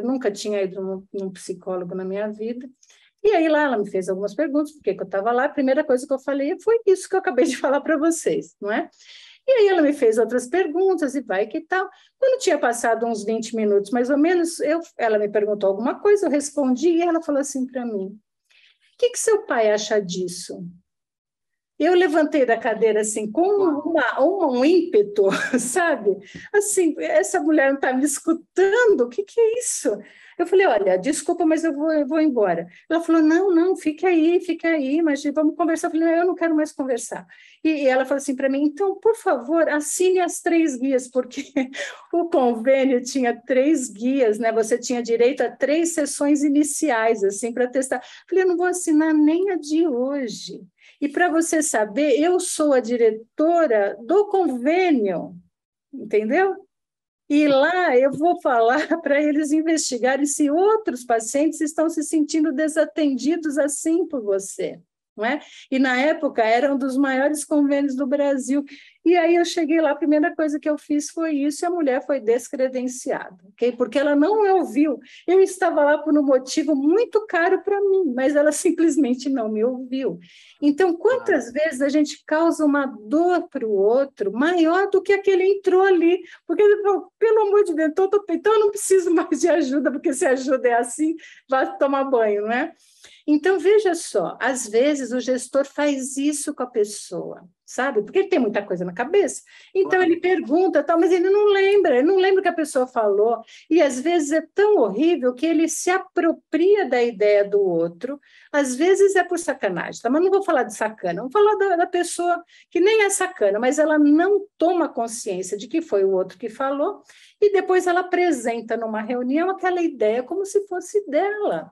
Nunca tinha ido num psicólogo na minha vida. E aí lá ela me fez algumas perguntas, por que eu estava lá. A primeira coisa que eu falei foi isso que eu acabei de falar para vocês, não é? E aí ela me fez outras perguntas e vai que tal. Quando tinha passado uns 20 minutos, mais ou menos, ela me perguntou alguma coisa, eu respondi e ela falou assim para mim, o que seu pai acha disso? Eu levantei da cadeira assim, com um ímpeto, sabe? Assim, essa mulher não está me escutando, o que é isso? Eu falei, olha, desculpa, mas eu vou embora. Ela falou, não, fique aí, mas vamos conversar. Eu falei, eu não quero mais conversar. E ela falou assim para mim, então, por favor, assine as 3 guias, porque o convênio tinha 3 guias, né? Você tinha direito a 3 sessões iniciais, assim, para testar. Eu falei, eu não vou assinar nem a de hoje. E para você saber, eu sou a diretora do convênio, entendeu? E lá eu vou falar para eles investigarem se outros pacientes estão se sentindo desatendidos assim por você. Não é? E na época era um dos maiores convênios do Brasil. E aí eu cheguei lá, a primeira coisa que eu fiz foi isso, e a mulher foi descredenciada, ok? Porque ela não me ouviu. Eu estava lá por um motivo muito caro para mim, mas ela simplesmente não me ouviu. Então, quantas vezes a gente causa uma dor para o outro maior do que aquele entrou ali? Porque ele falou, pelo amor de Deus, então eu não preciso mais de ajuda, porque se ajuda é assim, vai tomar banho, não é? Então, veja só, às vezes o gestor faz isso com a pessoa, sabe? Porque ele tem muita coisa na cabeça. Então, ele pergunta, tal, mas ele não lembra o que a pessoa falou. E, às vezes, é tão horrível que ele se apropria da ideia do outro. Às vezes é por sacanagem, tá? Mas não vou falar de sacana, vou falar da pessoa que nem é sacana, mas ela não toma consciência de que foi o outro que falou, e depois ela apresenta numa reunião aquela ideia como se fosse dela.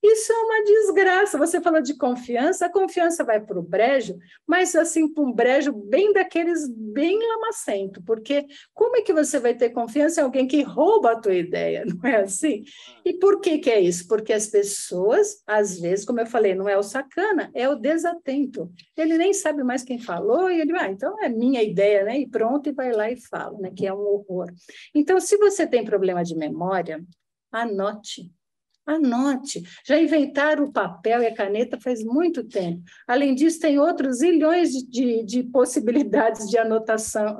Isso é uma desgraça. Você falou de confiança, a confiança vai para o brejo, mas assim, para um brejo bem daqueles, bem lamacento, porque como é que você vai ter confiança em alguém que rouba a tua ideia, não é assim? E por que é isso? Porque as pessoas, às vezes, como eu falei, não é o sacana, é o desatento. Ele nem sabe mais quem falou, e ele, então é minha ideia, né? E pronto, e vai lá e fala, né? Que é um horror. Então, se você tem problema de memória, anote. Anote. Já inventaram o papel e a caneta faz muito tempo. Além disso, tem outros zilhões de possibilidades de anotação,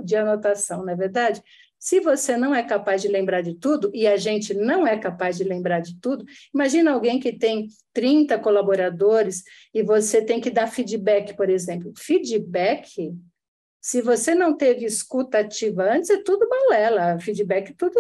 não é verdade? Se você não é capaz de lembrar de tudo, e a gente não é capaz de lembrar de tudo, imagina alguém que tem 30 colaboradores e você tem que dar feedback, por exemplo. Feedback, se você não teve escuta ativa antes, é tudo balela, feedback tudo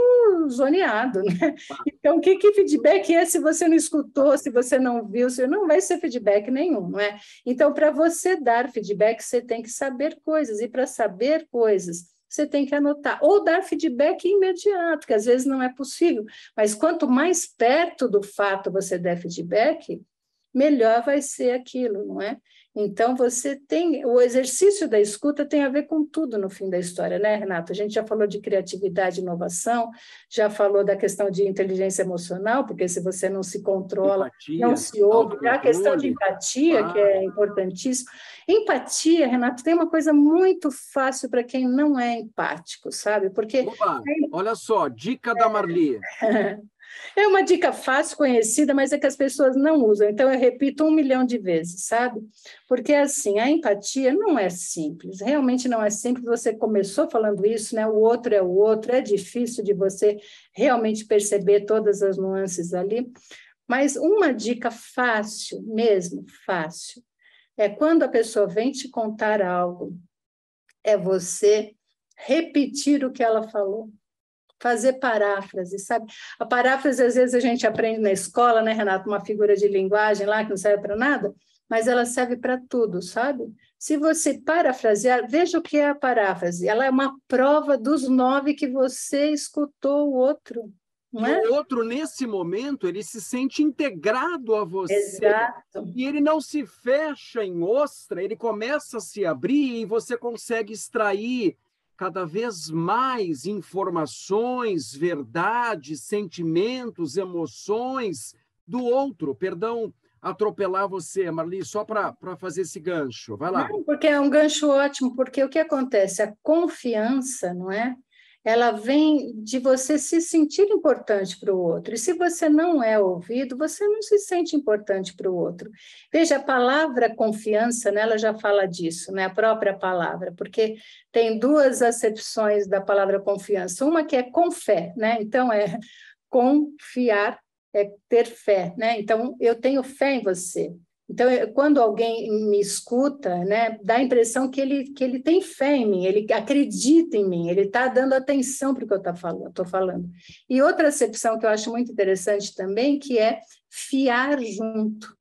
zoneado, né? Então, o que feedback é se você não escutou, se você não viu, se não vai ser feedback nenhum, não é? Então, para você dar feedback, você tem que saber coisas, e para saber coisas, você tem que anotar, ou dar feedback imediato, que às vezes não é possível, mas quanto mais perto do fato você der feedback, melhor vai ser aquilo, não é? Então, você tem... O exercício da escuta tem a ver com tudo no fim da história, né, Renato? A gente já falou de criatividade e inovação, já falou da questão de inteligência emocional, porque se você não se controla, empatia, não se ouve. A questão de empatia, que é importantíssimo. Empatia, Renato, tem uma coisa muito fácil para quem não é empático, sabe? Porque... Opa, olha só, dica da Marli. É uma dica fácil, conhecida, mas é que as pessoas não usam. Então, eu repito 1 milhão de vezes, sabe? Porque, assim, a empatia não é simples. Realmente não é simples. Você começou falando isso, né? O outro é o outro. É difícil de você realmente perceber todas as nuances ali. Mas uma dica fácil, mesmo fácil, é quando a pessoa vem te contar algo, é você repetir o que ela falou. Fazer paráfrase, sabe? A paráfrase, às vezes, a gente aprende na escola, né, Renato? Uma figura de linguagem lá que não serve para nada, mas ela serve para tudo, sabe? Se você parafrasear, veja o que é a paráfrase. Ela é uma prova dos 9 que você escutou o outro, não é? O outro, nesse momento, ele se sente integrado a você. Exato. E ele não se fecha em ostra, ele começa a se abrir e você consegue extrair cada vez mais informações, verdades, sentimentos, emoções do outro. Perdão atropelar você, Marli, só para fazer esse gancho. Vai lá. Não, porque é um gancho ótimo, porque o que acontece? A confiança, não é? Ela vem de você se sentir importante para o outro. E se você não é ouvido, você não se sente importante para o outro. Veja, a palavra confiança, né, ela já fala disso, né, a própria palavra, porque tem duas acepções da palavra confiança. Uma que é com fé, né? Então, é confiar, é ter fé, né? Então, eu tenho fé em você. Então, quando alguém me escuta, né, dá a impressão que ele tem fé em mim, ele acredita em mim, ele está dando atenção para o que eu estou falando. E outra acepção que eu acho muito interessante também, que é fiar junto,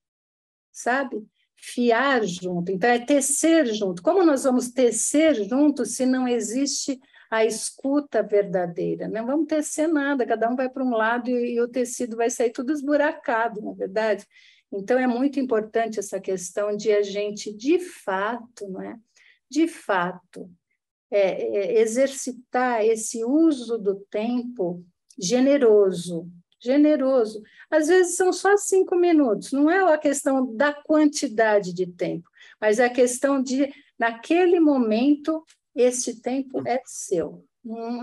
sabe? Fiar junto. Então, é tecer junto. Como nós vamos tecer junto se não existe a escuta verdadeira? Não vamos tecer nada, cada um vai para um lado e o tecido vai sair tudo esburacado, na verdade. Então, é muito importante essa questão de a gente, de fato, não é? De fato, exercitar esse uso do tempo generoso, generoso. Às vezes são só 5 minutos, não é a questão da quantidade de tempo, mas é a questão de, naquele momento, esse tempo é seu.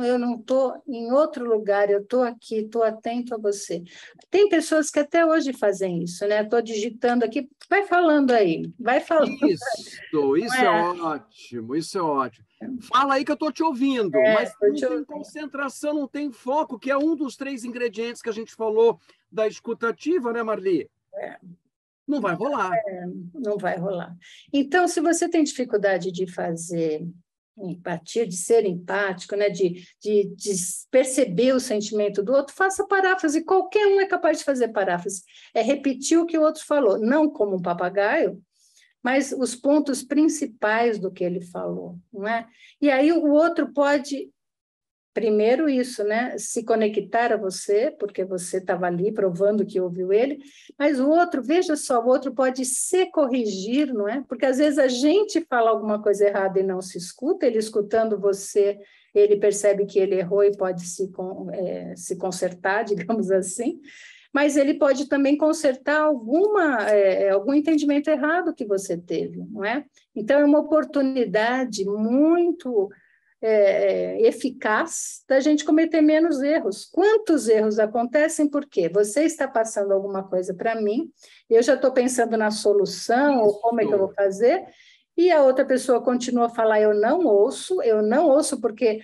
Eu não estou em outro lugar, eu estou aqui, estou atento a você. Tem pessoas que até hoje fazem isso, né? Estou digitando aqui, vai falando aí, vai falando. Isso é ótimo, isso é ótimo. Fala aí que eu estou te ouvindo, mas não tem concentração, não tem foco, que é um dos 3 ingredientes que a gente falou da escutativa, né, Marli? Não vai rolar. Não vai rolar. Então, se você tem dificuldade de fazer empatia, de ser empático, né? de perceber o sentimento do outro, faça paráfrase. Qualquer um é capaz de fazer paráfrase. É repetir o que o outro falou, não como um papagaio, mas os pontos principais do que ele falou, não é? E aí o outro pode, primeiro isso, né? Se conectar a você, porque você estava ali provando que ouviu ele, mas o outro, veja só, o outro pode se corrigir, não é? Porque às vezes a gente fala alguma coisa errada e não se escuta, ele escutando você, ele percebe que ele errou e pode se consertar, digamos assim, mas ele pode também consertar algum entendimento errado que você teve, não é? Então, é uma oportunidade muito eficaz da gente cometer menos erros. Quantos erros acontecem? Porque você está passando alguma coisa para mim, eu já estou pensando na solução, ou como é que eu vou fazer, e a outra pessoa continua a falar, eu não ouço porque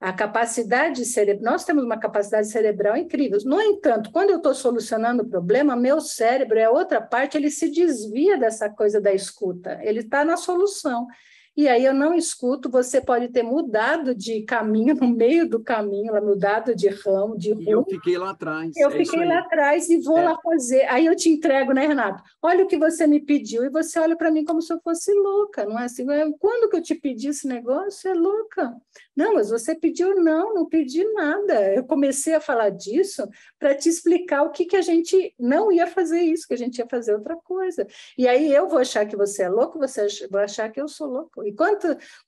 a capacidade cerebral, nós temos uma capacidade cerebral incrível. No entanto, quando eu estou solucionando o problema, meu cérebro é outra parte, ele se desvia dessa coisa da escuta, ele está na solução. E aí eu não escuto, você pode ter mudado de caminho, no meio do caminho, mudado de ramo, de rumo. E eu fiquei lá atrás. Eu fiquei lá atrás e vou lá fazer. Aí eu te entrego, né, Renato? Olha o que você me pediu. E você olha para mim como se eu fosse louca, não é assim? Quando que eu te pedi esse negócio? É louca. Não, mas você pediu? Não pedi nada. Eu comecei a falar disso para te explicar o que a gente não ia fazer isso, que a gente ia fazer outra coisa. E aí eu vou achar que você é louco, você vai achar que eu sou louco. E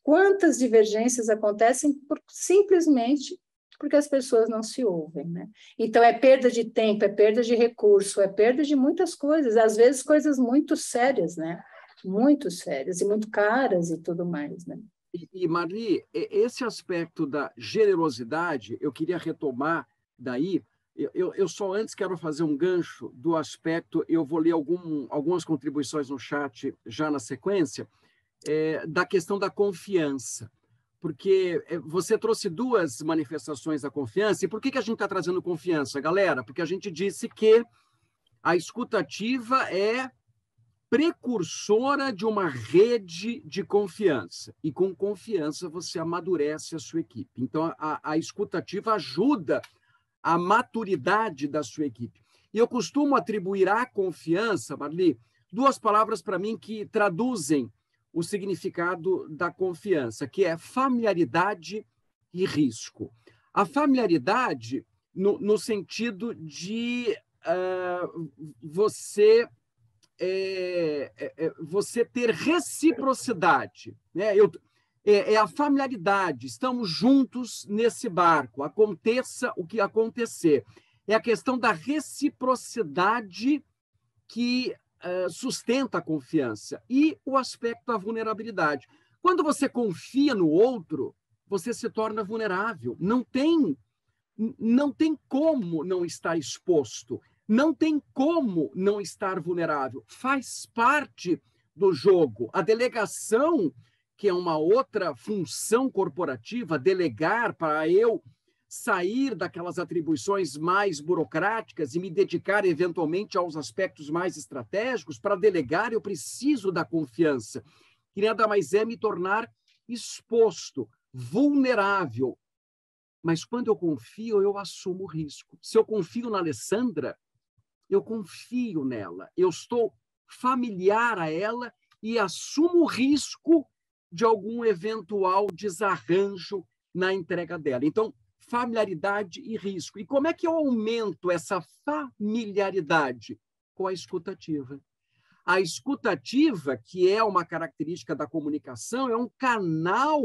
quantas divergências acontecem simplesmente porque as pessoas não se ouvem, né? Então, é perda de tempo, é perda de recurso, é perda de muitas coisas, às vezes coisas muito sérias, né? Muito sérias e muito caras e tudo mais, né? E Marli, esse aspecto da generosidade, eu queria retomar daí. Eu só antes quero fazer um gancho do aspecto, eu vou ler algumas contribuições no chat já na sequência, da questão da confiança. Porque você trouxe 2 manifestações da confiança. E por que a gente está trazendo confiança, galera? Porque a gente disse que a escutativa é precursora de uma rede de confiança. E com confiança você amadurece a sua equipe. Então, a escutativa ajuda a maturidade da sua equipe. E eu costumo atribuir à confiança, Marli, 2 palavras para mim que traduzem o significado da confiança, que é familiaridade e risco. A familiaridade, no sentido de você ter reciprocidade, né? É a familiaridade, estamos juntos nesse barco, aconteça o que acontecer. É a questão da reciprocidade que sustenta a confiança e o aspecto da vulnerabilidade. Quando você confia no outro, você se torna vulnerável. Não tem como não estar exposto. Não tem como não estar vulnerável. Faz parte do jogo. A delegação, que é uma outra função corporativa, delegar para eu sair daquelas atribuições mais burocráticas e me dedicar eventualmente aos aspectos mais estratégicos. Para delegar, eu preciso da confiança, que nada mais é me tornar exposto, vulnerável. Mas quando eu confio, eu assumo o risco. Se eu confio na Alessandra, eu confio nela, eu estou familiar a ela e assumo o risco de algum eventual desarranjo na entrega dela. Então, familiaridade e risco. E como é que eu aumento essa familiaridade? Com a escutativa. A escutativa, que é uma característica da comunicação, é um canal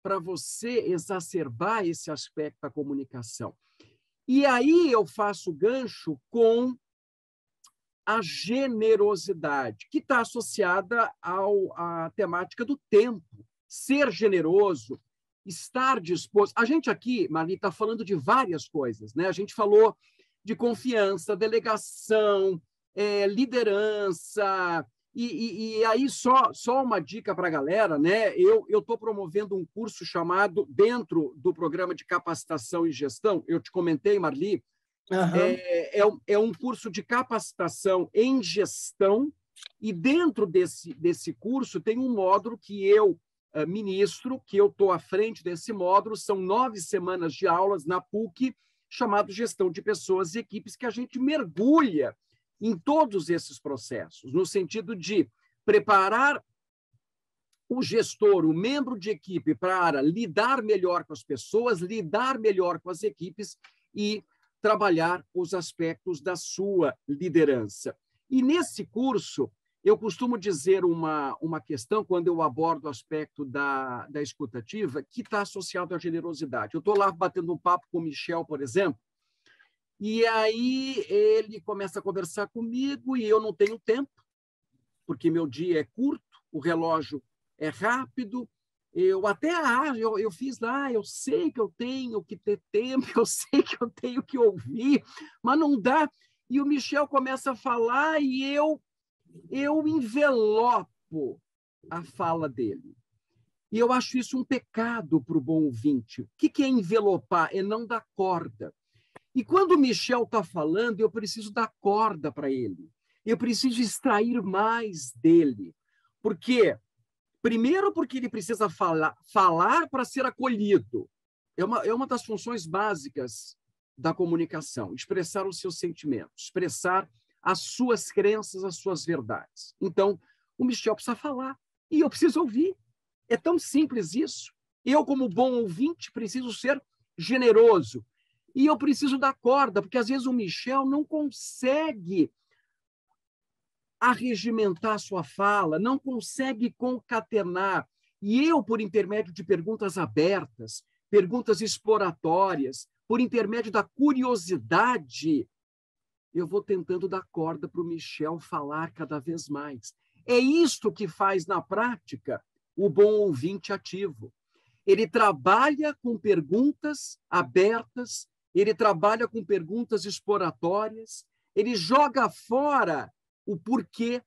para você exacerbar esse aspecto da comunicação. E aí eu faço gancho com a generosidade, que está associada à temática do tempo. Ser generoso, estar disposto. A gente aqui, Marli, está falando de várias coisas, né? A gente falou de confiança, delegação, liderança. E aí, só uma dica para a galera, né? Eu estou promovendo um curso chamado, dentro do programa de capacitação e gestão, eu te comentei, Marli, é um curso de capacitação em gestão, e dentro desse curso tem um módulo que eu ministro, que eu estou à frente desse módulo, são 9 semanas de aulas na PUC, chamado Gestão de Pessoas e Equipes, que a gente mergulha em todos esses processos, no sentido de preparar o gestor, o membro de equipe, para lidar melhor com as pessoas, lidar melhor com as equipes e trabalhar os aspectos da sua liderança. E nesse curso, eu costumo dizer uma questão, quando eu abordo o aspecto da escutativa, que está associado à generosidade. Eu estou lá batendo um papo com o Michel, por exemplo, e aí ele começa a conversar comigo e eu não tenho tempo, porque meu dia é curto, o relógio é rápido. Eu fiz lá, eu sei que eu tenho que ter tempo, eu sei que eu tenho que ouvir, mas não dá. E o Michel começa a falar e eu envelopo a fala dele. E eu acho isso um pecado para o bom ouvinte. O que é envelopar? É não dar corda. E quando o Michel está falando, eu preciso dar corda para ele. Eu preciso extrair mais dele. Por quê? Primeiro, porque ele precisa falar para ser acolhido. É uma das funções básicas da comunicação, expressar os seus sentimentos, expressar as suas crenças, as suas verdades. Então, o Michel precisa falar e eu preciso ouvir. É tão simples isso. Eu, como bom ouvinte, preciso ser generoso. E eu preciso dar corda, porque às vezes o Michel não consegue arregimentar sua fala, não consegue concatenar. E eu, por intermédio de perguntas abertas, perguntas exploratórias, por intermédio da curiosidade, eu vou tentando dar corda para o Michel falar cada vez mais. É isto que faz, na prática, o bom ouvinte ativo. Ele trabalha com perguntas abertas, ele trabalha com perguntas exploratórias, ele joga fora o porquê.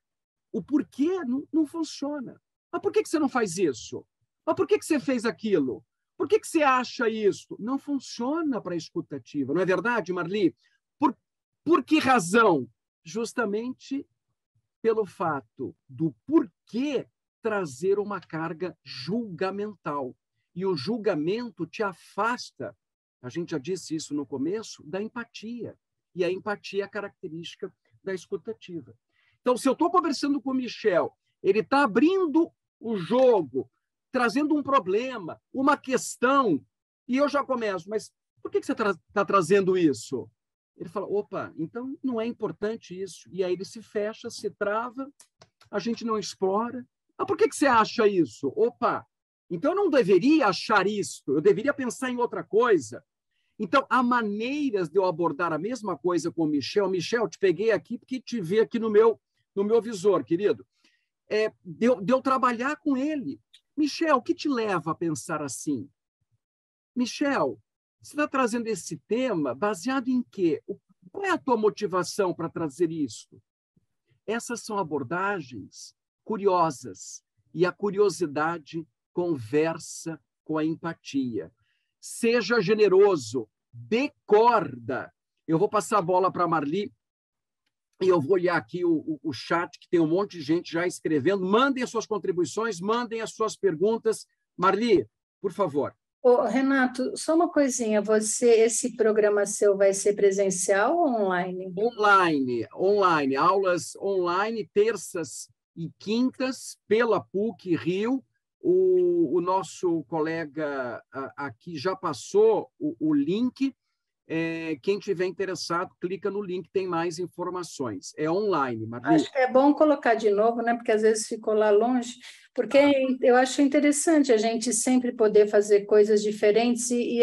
O porquê não funciona. Mas por que você não faz isso? Mas por que você fez aquilo? Por que você acha isso? Não funciona para a escutativa, não é verdade, Marli? Por que razão? Justamente pelo fato do porquê trazer uma carga julgamental. E o julgamento te afasta, a gente já disse isso no começo, da empatia. E a empatia é a característica da escutativa. Então, se eu estou conversando com o Michel, ele está abrindo o jogo, trazendo um problema, uma questão, e eu já começo, mas por que você está trazendo isso? Ele fala, opa, então não é importante isso. E aí ele se fecha, se trava, a gente não explora. Ah, por que você acha isso? Opa, então eu não deveria achar isso, eu deveria pensar em outra coisa. Então, há maneiras de eu abordar a mesma coisa com o Michel. Michel, te peguei aqui porque te vi aqui no meu visor, querido. De eu trabalhar com ele. Michel, o que te leva a pensar assim? Michel, você está trazendo esse tema baseado em quê? Qual é a tua motivação para trazer isso? Essas são abordagens curiosas. E a curiosidade conversa com a empatia. Seja generoso, dê corda. Eu vou passar a bola para a Marli e eu vou olhar aqui o chat, que tem um monte de gente já escrevendo. Mandem as suas contribuições, mandem as suas perguntas. Marli, por favor. Ô, Renato, só uma coisinha, esse programa seu vai ser presencial ou online? Online, aulas online, terças e quintas, pela PUC Rio. O nosso colega aqui já passou o link. Quem tiver interessado, clica no link, tem mais informações. É online, Marli. Acho que é bom colocar de novo, né? Porque às vezes ficou lá longe, porque eu acho interessante a gente sempre poder fazer coisas diferentes e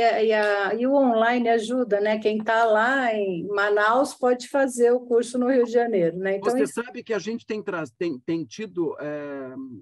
o online ajuda, né? Quem está lá em Manaus pode fazer o curso no Rio de Janeiro, né? Então, você sabe que a gente tem tido...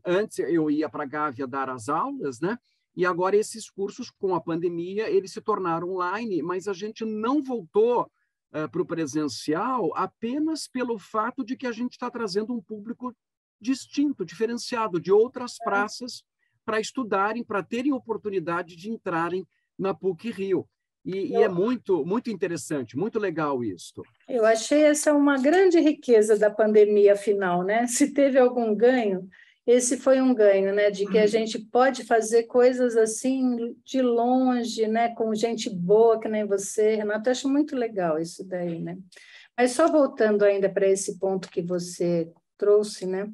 antes eu ia para a Gávea dar as aulas, né? E agora esses cursos, com a pandemia, eles se tornaram online, mas a gente não voltou para o presencial apenas pelo fato de que a gente está trazendo um público distinto, diferenciado, de outras praças para estudarem, para terem oportunidade de entrarem na PUC Rio. E é muito, muito interessante, muito legal isso. Eu achei essa uma grande riqueza da pandemia, afinal, né? Se teve algum ganho, esse foi um ganho, né? De que a gente pode fazer coisas assim de longe, né? Com gente boa, que nem você, Renato. Eu acho muito legal isso daí, né? Mas só voltando ainda para esse ponto que você trouxe, né?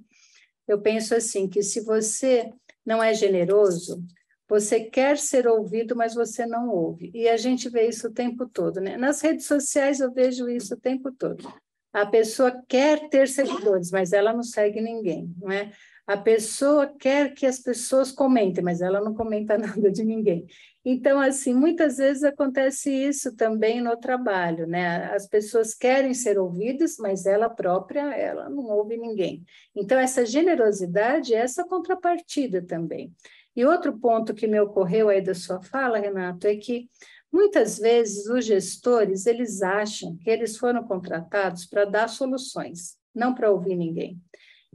Eu penso assim, que se você não é generoso, você quer ser ouvido, mas você não ouve. E a gente vê isso o tempo todo, né? Nas redes sociais eu vejo isso o tempo todo. A pessoa quer ter seguidores, mas ela não segue ninguém, não é? A pessoa quer que as pessoas comentem, mas ela não comenta nada de ninguém. Então, assim, muitas vezes acontece isso também no trabalho, né? As pessoas querem ser ouvidas, mas ela própria, ela não ouve ninguém. Então, essa generosidade é essa contrapartida também. E outro ponto que me ocorreu aí da sua fala, Renato, é que muitas vezes os gestores, eles acham que eles foram contratados para dar soluções, não para ouvir ninguém.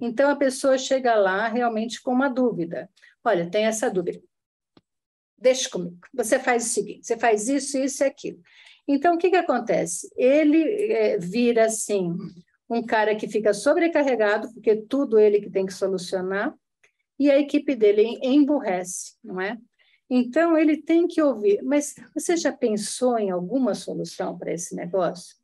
Então, a pessoa chega lá realmente com uma dúvida. Olha, tem essa dúvida. Deixa comigo. Você faz o seguinte, você faz isso, isso e aquilo. Então, o que acontece? Ele vira, assim, um cara que fica sobrecarregado, porque tudo ele que tem que solucionar, e a equipe dele emburrece, não é? Então, ele tem que ouvir. Mas você já pensou em alguma solução para esse negócio?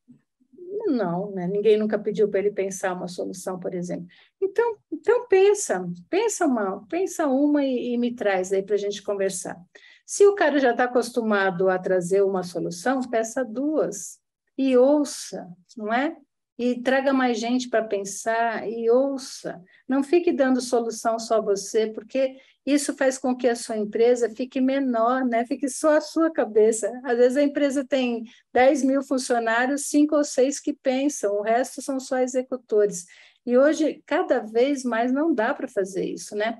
Não, né? Ninguém nunca pediu para ele pensar uma solução, por exemplo. Então pensa uma e me traz aí para a gente conversar. Se o cara já está acostumado a trazer uma solução, peça duas e ouça, não é? E traga mais gente para pensar e ouça. Não fique dando solução só você, porque isso faz com que a sua empresa fique menor, né? Fique só a sua cabeça. Às vezes a empresa tem 10 mil funcionários, 5 ou 6 que pensam, o resto são só executores. E hoje, cada vez mais, não dá para fazer isso, né?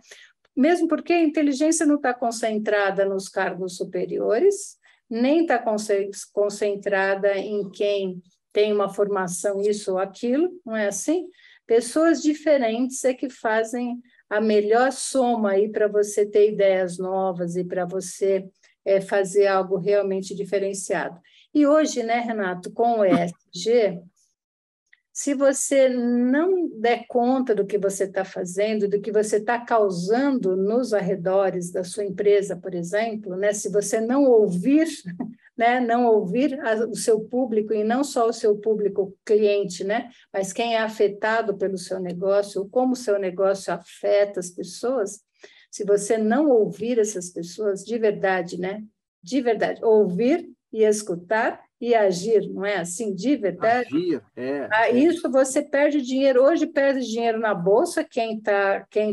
Mesmo porque a inteligência não está concentrada nos cargos superiores, nem está concentrada em quem tem uma formação, isso ou aquilo, não é assim? Pessoas diferentes é que fazem a melhor soma aí para você ter ideias novas e para você fazer algo realmente diferenciado. E hoje, né, Renato, com o ESG, se você não der conta do que você está fazendo, do que você está causando nos arredores da sua empresa, por exemplo, né, se você não ouvir, né, não ouvir o seu público, e não só o seu público cliente, né, mas quem é afetado pelo seu negócio, como o seu negócio afeta as pessoas, se você não ouvir essas pessoas de verdade, né, de verdade, ouvir e escutar e agir, não é assim, de verdade? Agir, Isso você perde dinheiro. Hoje perde dinheiro na Bolsa, quem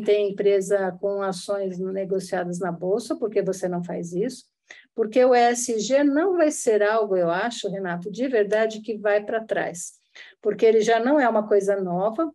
tem empresa com ações negociadas na Bolsa, porque você não faz isso. Porque o ESG não vai ser algo, eu acho, Renato, de verdade, que vai para trás. Porque ele já não é uma coisa nova,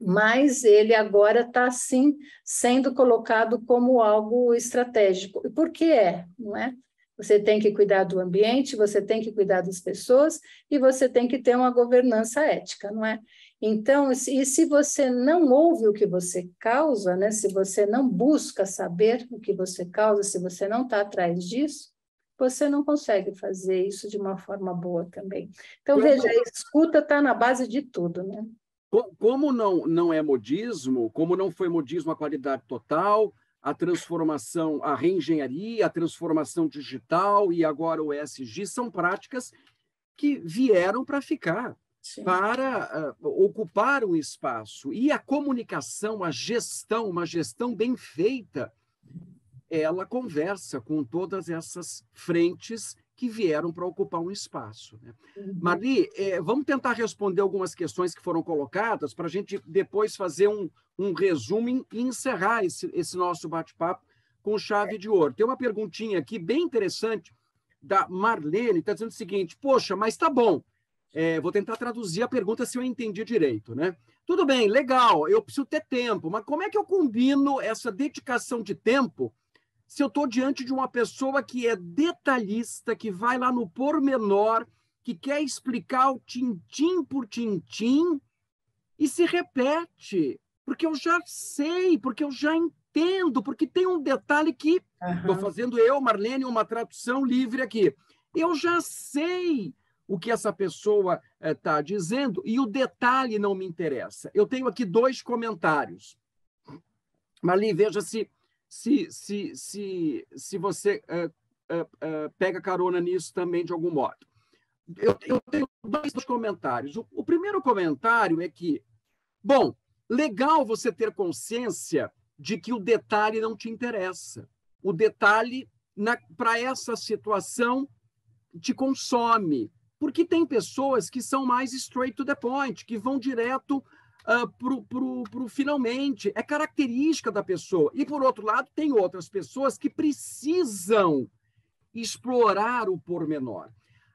mas ele agora está, sim, sendo colocado como algo estratégico. E por que não é? Você tem que cuidar do ambiente, você tem que cuidar das pessoas e você tem que ter uma governança ética, não é? Então, e se você não ouve o que você causa, né? Se você não busca saber o que você causa, se você não está atrás disso, você não consegue fazer isso de uma forma boa também. Então, veja, a escuta está na base de tudo, né? Como não é modismo, como não foi modismo a qualidade total, a transformação, a reengenharia, a transformação digital e agora o ESG são práticas que vieram para ficar, sim, para ocupar o espaço. E a comunicação, a gestão, uma gestão bem feita, ela conversa com todas essas frentes que vieram para ocupar um espaço, né? Marli, vamos tentar responder algumas questões que foram colocadas para a gente depois fazer um resumo e encerrar esse nosso bate-papo com chave de ouro. Tem uma perguntinha aqui bem interessante da Marlene, está dizendo o seguinte: poxa, mas tá bom, vou tentar traduzir a pergunta se eu entendi direito, né? Tudo bem, legal, eu preciso ter tempo, mas como é que eu combino essa dedicação de tempo se eu estou diante de uma pessoa que é detalhista, que vai lá no pormenor, que quer explicar o tintim por tintim e se repete? Porque eu já sei, porque eu já entendo, porque tem um detalhe que estou fazendo eu, Marlene, uma tradução livre aqui. Eu já sei o que essa pessoa está dizendo e o detalhe não me interessa. Eu tenho aqui 2 comentários. Marli, veja se você pega carona nisso também de algum modo. Eu tenho 2 comentários. O primeiro comentário é que, bom, legal você ter consciência de que o detalhe não te interessa. O detalhe, para essa situação, te consome. Porque tem pessoas que são mais straight to the point, que vão direto pro finalmente. É característica da pessoa. E, por outro lado, tem outras pessoas que precisam explorar o pormenor.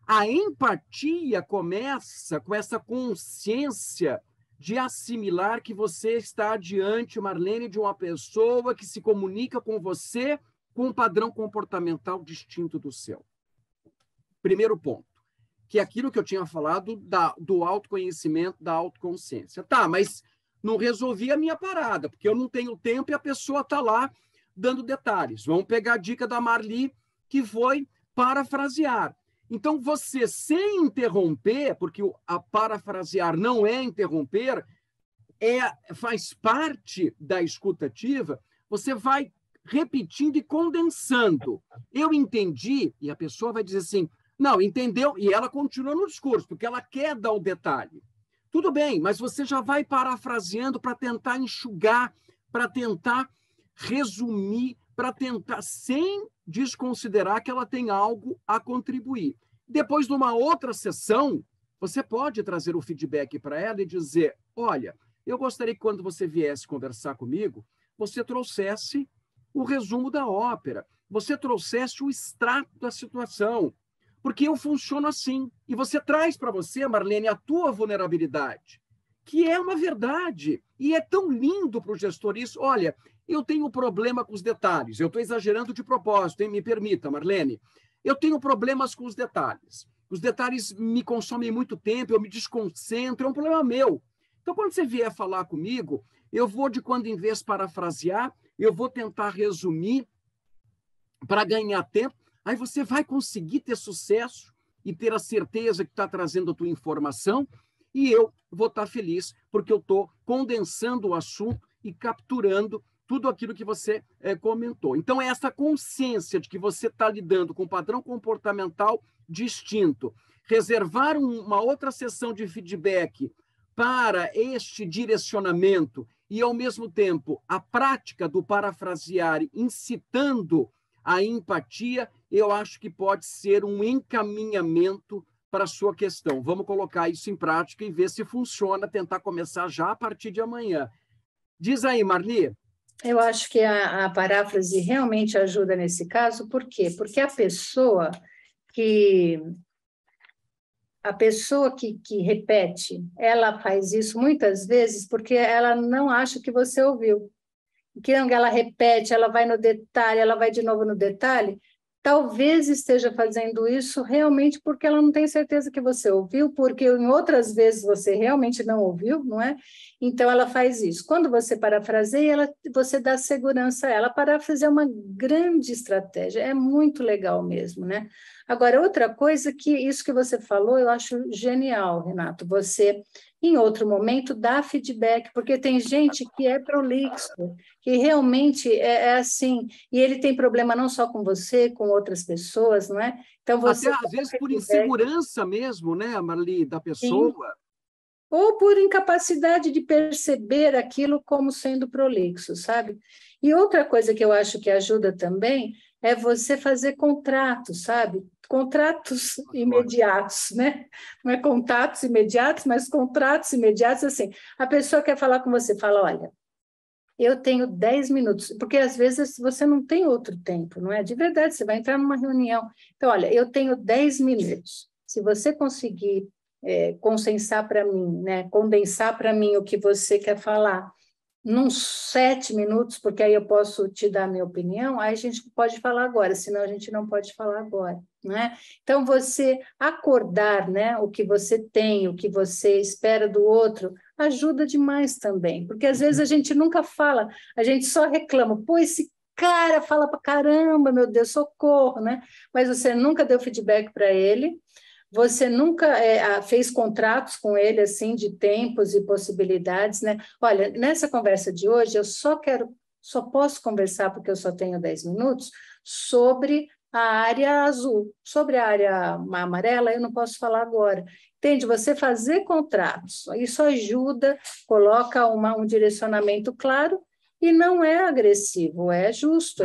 A empatia começa com essa consciência de assimilar que você está diante, Marlene, de uma pessoa que se comunica com você com um padrão comportamental distinto do seu. Primeiro ponto, que é aquilo que eu tinha falado do autoconhecimento, da autoconsciência. Tá, mas não resolvi a minha parada, porque eu não tenho tempo e a pessoa está lá dando detalhes. Vamos pegar a dica da Marli, que foi parafrasear. Então, você, sem interromper, porque a parafrasear não é interromper, faz parte da escutativa, você vai repetindo e condensando. Eu entendi, e a pessoa vai dizer assim, não, entendeu? E ela continua no discurso, porque ela quer dar o detalhe. Tudo bem, mas você já vai parafraseando para tentar enxugar, para tentar resumir, para tentar, sem desconsiderar que ela tem algo a contribuir. Depois, numa outra sessão, você pode trazer o feedback para ela e dizer, olha, eu gostaria que quando você viesse conversar comigo, você trouxesse o resumo da ópera, você trouxesse o extrato da situação, porque eu funciono assim. E você traz para você, Marlene, a tua vulnerabilidade, que é uma verdade. E é tão lindo para o gestor isso. Olha, eu tenho problema com os detalhes. Eu estou exagerando de propósito, hein? Me permita, Marlene. Eu tenho problemas com os detalhes. Os detalhes me consomem muito tempo, eu me desconcentro, é um problema meu. Então, quando você vier falar comigo, eu vou, de quando em vez, parafrasear, eu vou tentar resumir para ganhar tempo. Aí você vai conseguir ter sucesso e ter a certeza que está trazendo a tua informação, e eu vou estar feliz porque eu estou condensando o assunto e capturando tudo aquilo que você comentou. Então, é essa consciência de que você está lidando com um padrão comportamental distinto. Reservar uma outra sessão de feedback para este direcionamento e, ao mesmo tempo, a prática do parafrasear, incitando a empatia, eu acho que pode ser um encaminhamento para a sua questão. Vamos colocar isso em prática e ver se funciona, tentar começar já a partir de amanhã. Diz aí, Marli. Eu acho que a paráfrase realmente ajuda nesse caso, por quê? Porque a pessoa que que repete, ela faz isso muitas vezes porque ela não acha que você ouviu. Que ela repete, ela vai no detalhe, ela vai de novo no detalhe, talvez esteja fazendo isso realmente porque ela não tem certeza que você ouviu, porque em outras vezes você realmente não ouviu, não é? Então, ela faz isso. Quando você parafraseia, você dá segurança a ela. A parafrase é uma grande estratégia, é muito legal mesmo, né? Agora, outra coisa que isso que você falou, eu acho genial, Renato, você, em outro momento, dá feedback, porque tem gente que é prolixo, que realmente é assim, e ele tem problema não só com você, com outras pessoas, não é? Então, você... Até, às vezes, por insegurança mesmo, né, Marli, da pessoa. Sim. Ou por incapacidade de perceber aquilo como sendo prolixo, sabe? E outra coisa que eu acho que ajuda também é você fazer contratos, sabe? Contratos imediatos, né? Não é contatos imediatos, mas contratos imediatos, assim. A pessoa quer falar com você, fala, olha, eu tenho 10 minutos, porque às vezes você não tem outro tempo, não é? De verdade, você vai entrar numa reunião. Então, olha, eu tenho 10 minutos. Se você conseguir condensar para mim, né? Condensar para mim o que você quer falar num 7 minutos, porque aí eu posso te dar a minha opinião, aí a gente pode falar agora, senão a gente não pode falar agora, né? Então, você acordar, né, o que você tem, o que você espera do outro, ajuda demais também, porque às vezes a gente nunca fala, a gente só reclama, pô, esse cara fala para caramba, meu Deus, socorro, né? Mas você nunca deu feedback para ele, você nunca fez contratos com ele, assim, de tempos e possibilidades, né? Olha, nessa conversa de hoje, eu só posso conversar, porque eu só tenho 10 minutos, sobre a área azul. Sobre a área amarela, eu não posso falar agora. Entende? Você fazer contratos, isso ajuda, coloca um direcionamento claro e não é agressivo, é justo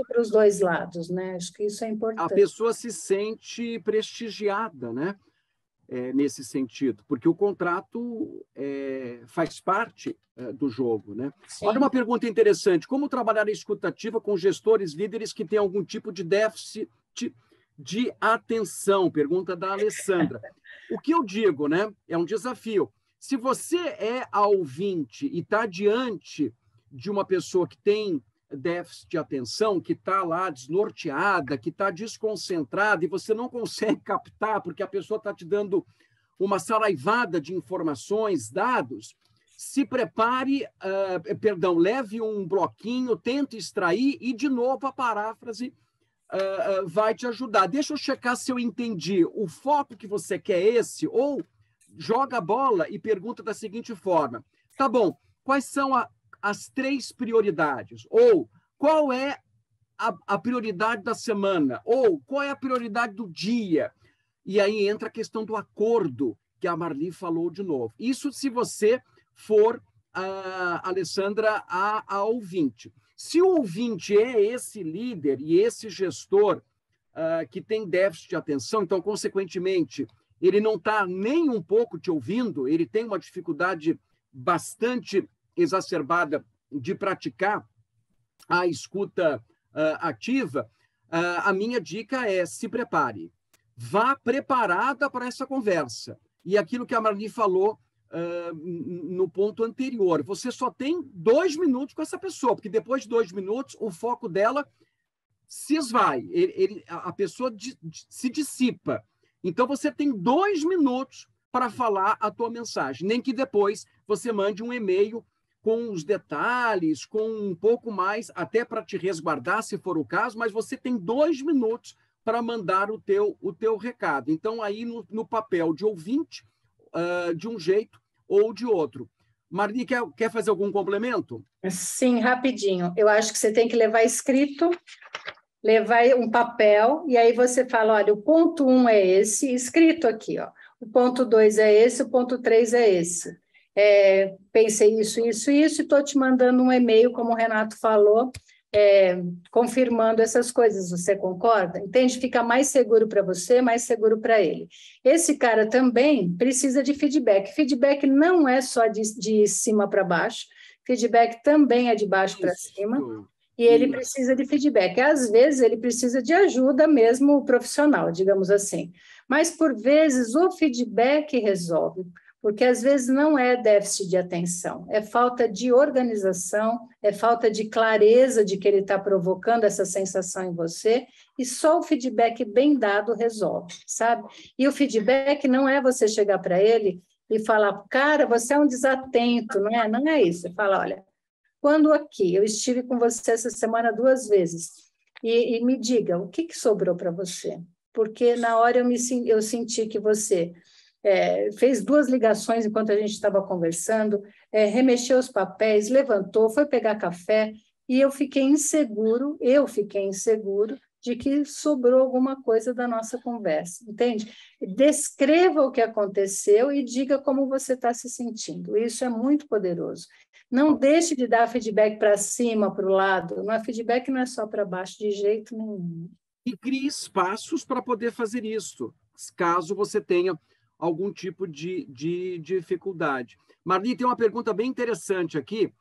para os dois lados, né? Acho que isso é importante. A pessoa se sente prestigiada, né? Nesse sentido, porque o contrato faz parte do jogo, né? Sim. Olha uma pergunta interessante: como trabalhar a escutativa com gestores, líderes que têm algum tipo de déficit de atenção? Pergunta da Alessandra. O que eu digo, né? É um desafio. Se você é a ouvinte e está diante de uma pessoa que tem déficit de atenção, que está lá desnorteada, que está desconcentrada e você não consegue captar porque a pessoa está te dando uma saraivada de informações, dados, se prepare, leve um bloquinho, tente extrair e, de novo, a paráfrase vai te ajudar. Deixa eu checar se eu entendi. O foco que você quer é esse? Ou joga a bola e pergunta da seguinte forma: tá bom, quais são as 3 prioridades? Ou qual é a prioridade da semana? Ou qual é a prioridade do dia? E aí entra a questão do acordo, que a Marli falou de novo. Isso se você for, Alessandra, a ouvinte. Se o ouvinte é esse líder e esse gestor que tem déficit de atenção, então, consequentemente, ele não está nem um pouco te ouvindo, ele tem uma dificuldade bastante exacerbada de praticar a escuta ativa, a minha dica é: se prepare. Vá preparada para essa conversa. E aquilo que a Marli falou no ponto anterior, você só tem 2 minutos com essa pessoa, porque depois de 2 minutos o foco dela se esvai, a pessoa se dissipa. Então você tem 2 minutos para falar a tua mensagem, nem que depois você mande um e-mail com os detalhes, com um pouco mais, até para te resguardar, se for o caso, mas você tem 2 minutos para mandar o teu recado. Então, aí no papel de ouvinte, de um jeito ou de outro. Marli, quer fazer algum complemento? Sim, rapidinho. Eu acho que você tem que levar escrito, levar um papel, e aí você fala, olha, o ponto 1 é esse, escrito aqui, ó. O ponto 2 é esse, o ponto 3 é esse. Pensei isso, isso, isso, e estou te mandando um e-mail, como o Renato falou, confirmando essas coisas, você concorda? Entende? Fica mais seguro para você, mais seguro para ele. Esse cara também precisa de feedback. Feedback não é só de cima para baixo, feedback também é de baixo para cima, e ele precisa de feedback. Às vezes, ele precisa de ajuda mesmo profissional, digamos assim. Mas, por vezes, o feedback resolve, porque às vezes não é déficit de atenção, é falta de organização, é falta de clareza de que ele está provocando essa sensação em você, e só o feedback bem dado resolve, sabe? E o feedback não é você chegar para ele e falar, cara, você é um desatento, não é? Não é isso. Você fala, olha, quando aqui, eu estive com você essa semana 2 vezes, e me diga, o que sobrou para você? Porque na hora eu senti que você fez 2 ligações enquanto a gente estava conversando, remexeu os papéis, levantou, foi pegar café, e eu fiquei inseguro de que sobrou alguma coisa da nossa conversa, entende? Descreva o que aconteceu e diga como você está se sentindo. Isso é muito poderoso. Não deixe de dar feedback para cima, para o lado. Feedback não é só para baixo, de jeito nenhum. E crie espaços para poder fazer isso, caso você tenha algum tipo de dificuldade. Marli, tem uma pergunta bem interessante aqui,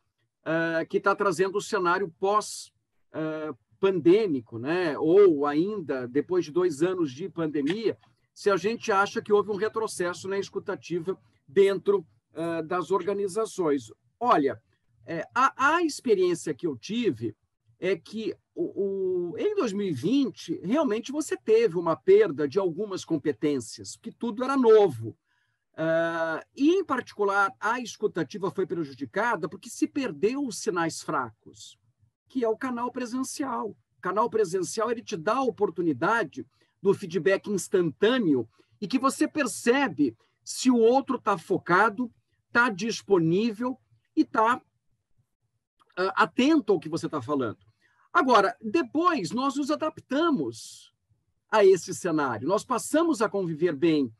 que está trazendo o cenário pós-pandêmico, né? Ou ainda, depois de 2 anos de pandemia, se a gente acha que houve um retrocesso na escutativa dentro das organizações. Olha, a experiência que eu tive é que em 2020, realmente você teve uma perda de algumas competências, porque tudo era novo. E, em particular, a escutativa foi prejudicada porque se perdeu os sinais fracos, que é o canal presencial. O canal presencial ele te dá a oportunidade do feedback instantâneo e que você percebe se o outro está focado, está disponível e está atento ao que você está falando. Agora, depois, nós nos adaptamos a esse cenário, nós passamos a conviver bem.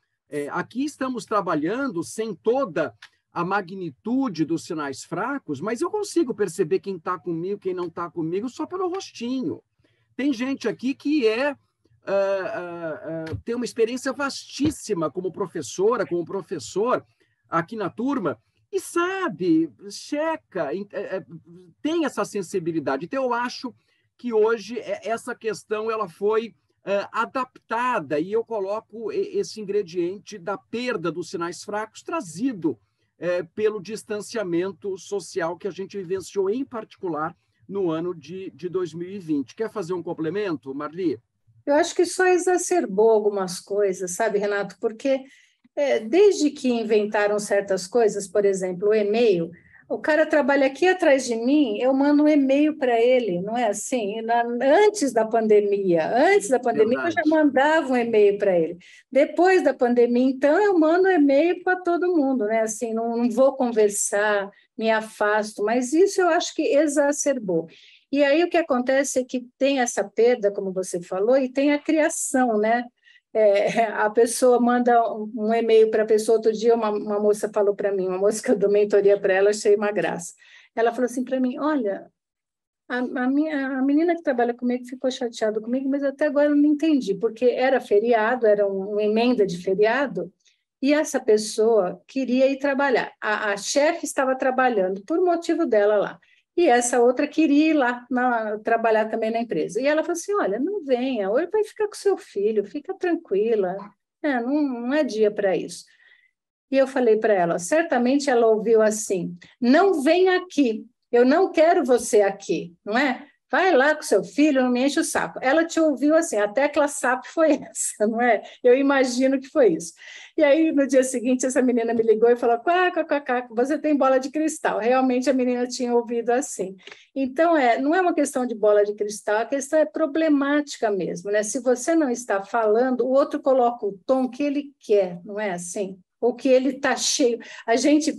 Aqui estamos trabalhando sem toda a magnitude dos sinais fracos, mas eu consigo perceber quem está comigo, quem não está comigo, só pelo rostinho. Tem gente aqui que tem uma experiência vastíssima como professora, como professor aqui na turma, e sabe, checa, tem essa sensibilidade. Então, eu acho que hoje essa questão ela foi adaptada, e eu coloco esse ingrediente da perda dos sinais fracos trazido pelo distanciamento social que a gente vivenciou, em particular, no ano de 2020. Quer fazer um complemento, Marli? Eu acho que só exacerbou algumas coisas, sabe, Renato? Porque desde que inventaram certas coisas, por exemplo, o e-mail, o cara trabalha aqui atrás de mim, eu mando um e-mail para ele, não é assim? Antes da pandemia Verdade. Eu já mandava um e-mail para ele. Depois da pandemia, então, eu mando um e-mail para todo mundo, né? Assim, não vou conversar, me afasto, mas isso eu acho que exacerbou. E aí o que acontece é que tem essa perda, como você falou, e tem a criação, né? A pessoa manda um e-mail para a pessoa. Outro dia uma moça falou para mim, uma moça que eu dou mentoria para ela, achei uma graça. Ela falou assim para mim, olha, a menina que trabalha comigo ficou chateada comigo, mas até agora eu não entendi, porque era feriado, era uma emenda de feriado, e essa pessoa queria ir trabalhar. A chefe estava trabalhando por motivo dela lá. E essa outra queria ir lá trabalhar também na empresa. E ela falou assim, olha, não venha, hoje vai ficar com seu filho, fica tranquila, não é dia para isso. E eu falei para ela, certamente ela ouviu assim, não venha aqui, eu não quero você aqui, não é? Vai lá com seu filho, não me enche o saco. Ela te ouviu assim, a tecla SAP foi essa, não é? Eu imagino que foi isso. E aí, no dia seguinte, essa menina me ligou e falou, quá, você tem bola de cristal. Realmente, a menina tinha ouvido assim. Então, não é uma questão de bola de cristal, a questão é problemática mesmo, né? Se você não está falando, o outro coloca o tom que ele quer, não é assim? O que ele está cheio. A gente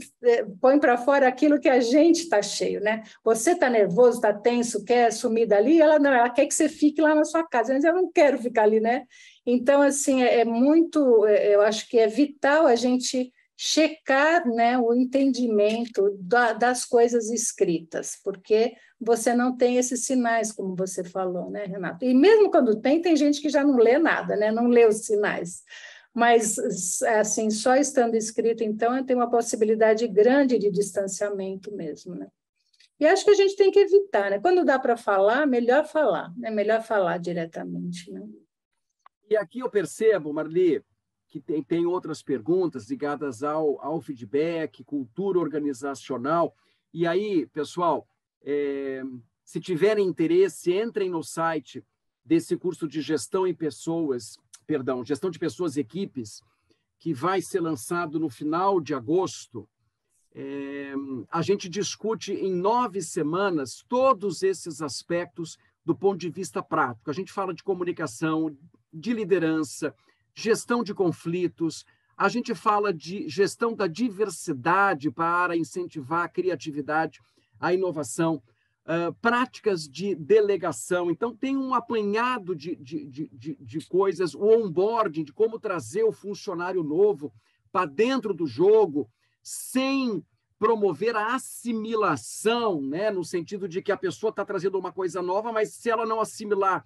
põe para fora aquilo que a gente está cheio, né? Você está nervoso, está tenso, quer sumir dali, ela quer que você fique lá na sua casa, mas eu não quero ficar ali, né? Então, assim, muito, eu acho que é vital a gente checar, né, o entendimento das coisas escritas, porque você não tem esses sinais, como você falou, né, Renato? E mesmo quando tem gente que já não lê nada, né, não lê os sinais. Mas, assim, só estando escrito, então, tem uma possibilidade grande de distanciamento mesmo, né? E acho que a gente tem que evitar, né? Quando dá para falar, né? Melhor falar diretamente, né? E aqui eu percebo, Marli, que tem outras perguntas ligadas ao feedback, cultura organizacional. E aí, pessoal, se tiverem interesse, entrem no site desse curso de gestão em pessoas, perdão, gestão de pessoas e equipes, que vai ser lançado no final de agosto. A gente discute em 9 semanas todos esses aspectos do ponto de vista prático. A gente fala de comunicação, de liderança, gestão de conflitos, a gente fala de gestão da diversidade para incentivar a criatividade, a inovação, práticas de delegação. Então, tem um apanhado de coisas, o onboarding, de como trazer o funcionário novo para dentro do jogo, sem promover a assimilação, né? No sentido de que a pessoa está trazendo uma coisa nova, mas se ela não assimilar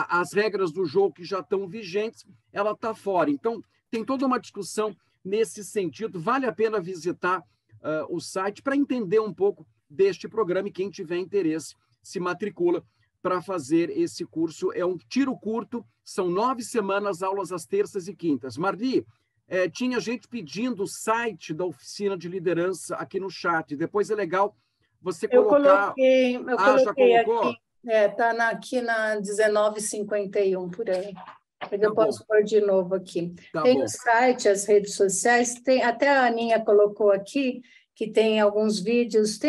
as regras do jogo que já estão vigentes, ela está fora. Então, tem toda uma discussão nesse sentido. Vale a pena visitar o site para entender um pouco deste programa, e quem tiver interesse se matricula para fazer esse curso. É um tiro curto, são 9 semanas, aulas às terças e quintas. Marli, tinha gente pedindo o site da oficina de liderança aqui no chat. Depois é legal você colocar... Eu coloquei já colocou? aqui, está aqui na 1951, por aí. Mas eu posso pôr de novo aqui. Tem o site, as redes sociais, tem, até a Aninha colocou aqui, que tem alguns vídeos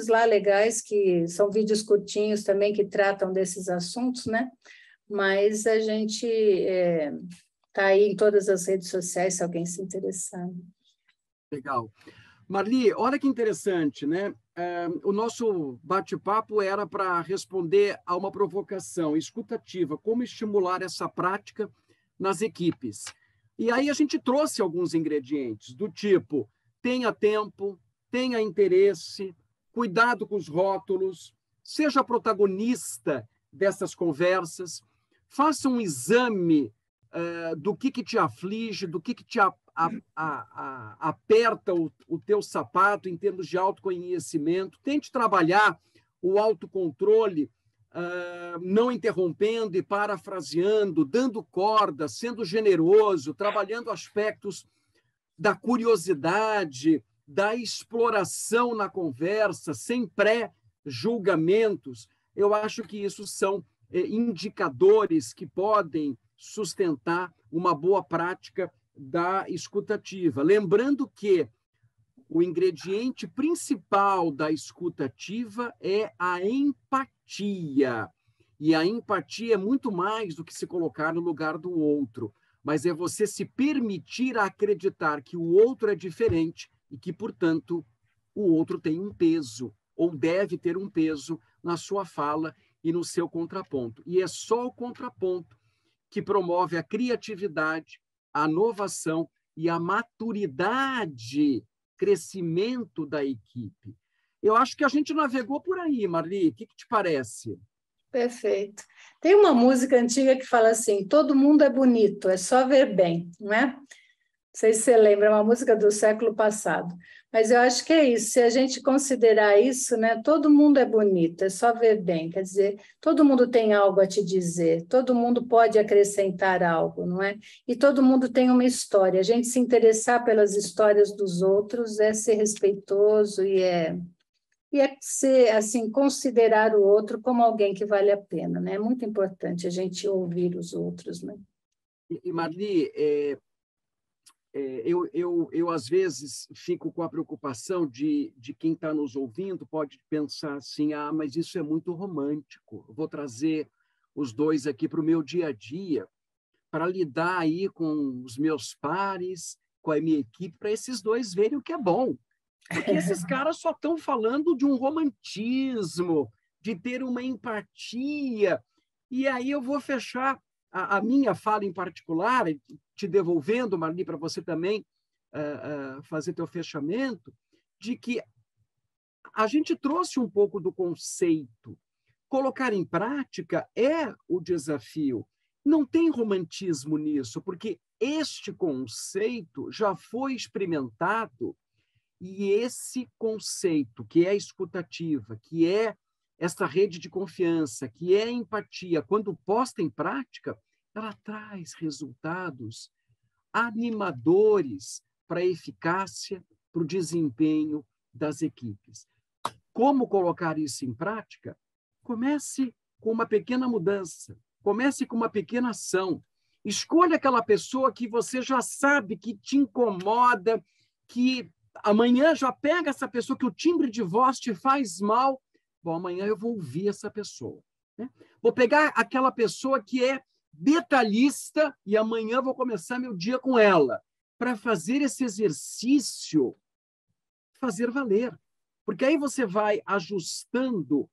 lá legais, que são vídeos curtinhos também, que tratam desses assuntos, né? Mas a gente está aí em todas as redes sociais, se alguém se interessar. Legal. Marli, olha que interessante, né? O nosso bate-papo era para responder a uma provocação escutativa, como estimular essa prática nas equipes. E aí a gente trouxe alguns ingredientes, do tipo, tenha tempo, tenha interesse, cuidado com os rótulos, seja protagonista dessas conversas, faça um exame do que te aflige, do que te aperta o teu sapato em termos de autoconhecimento. Tente trabalhar o autocontrole, não interrompendo e parafraseando, dando corda, sendo generoso, trabalhando aspectos da curiosidade, da exploração na conversa, sem pré-julgamentos. Eu acho que isso são indicadores que podem sustentar uma boa prática da escutativa. Lembrando que o ingrediente principal da escutativa é a empatia. E a empatia é muito mais do que se colocar no lugar do outro, mas é você se permitir acreditar que o outro é diferente e que, portanto, o outro tem um peso, ou deve ter um peso na sua fala e no seu contraponto. E é só o contraponto que promove a criatividade, a inovação e a maturidade, crescimento da equipe. Eu acho que a gente navegou por aí, Marli. O que te parece? Perfeito. Tem uma música antiga que fala assim, todo mundo é bonito, é só ver bem, não é? Não sei se você lembra, é uma música do século passado. Mas eu acho que é isso, se a gente considerar isso, né, todo mundo é bonito, é só ver bem, quer dizer, todo mundo tem algo a te dizer, todo mundo pode acrescentar algo, não é? E todo mundo tem uma história. A gente se interessar pelas histórias dos outros é ser respeitoso e é ser, assim, considerar o outro como alguém que vale a pena, né? É muito importante a gente ouvir os outros, né? E Marli, eu às vezes fico com a preocupação de quem está nos ouvindo pode pensar assim, mas isso é muito romântico. Eu vou trazer os dois aqui para o meu dia a dia, para lidar aí com os meus pares, com a minha equipe, para esses dois verem o que é bom. Porque esses caras só estão falando de um romantismo, de ter uma empatia. E aí eu vou fechar a minha fala em particular, te devolvendo, Marli, para você também fazer teu fechamento, de que a gente trouxe um pouco do conceito. Colocar em prática é o desafio. Não tem romantismo nisso, porque este conceito já foi experimentado e esse conceito, que é a escutativa, que é essa rede de confiança, que é a empatia, quando posta em prática, ela traz resultados animadores para a eficácia, para o desempenho das equipes. Como colocar isso em prática? Comece com uma pequena mudança, comece com uma pequena ação. Escolha aquela pessoa que você já sabe que te incomoda, que amanhã já pega essa pessoa que o timbre de voz te faz mal. Bom, amanhã eu vou ouvir essa pessoa, né? Vou pegar aquela pessoa que é detalhista e amanhã vou começar meu dia com ela, para fazer esse exercício fazer valer. Porque aí você vai ajustando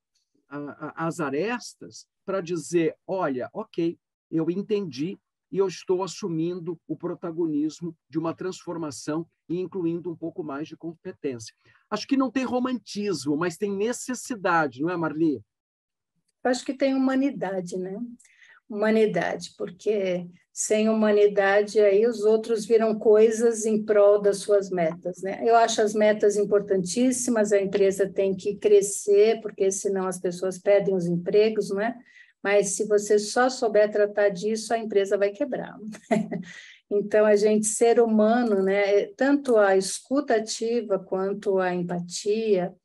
as arestas para dizer, olha, ok, eu entendi e eu estou assumindo o protagonismo de uma transformação e incluindo um pouco mais de competência. Acho que não tem romantismo, mas tem necessidade, não é, Marli? Acho que tem humanidade, né? Humanidade, porque sem humanidade aí os outros viram coisas em prol das suas metas, né? Eu acho as metas importantíssimas, a empresa tem que crescer, porque senão as pessoas perdem os empregos, né? Mas se você só souber tratar disso, a empresa vai quebrar. Então, a gente, ser humano, né? Tanto a escuta ativa quanto a empatia,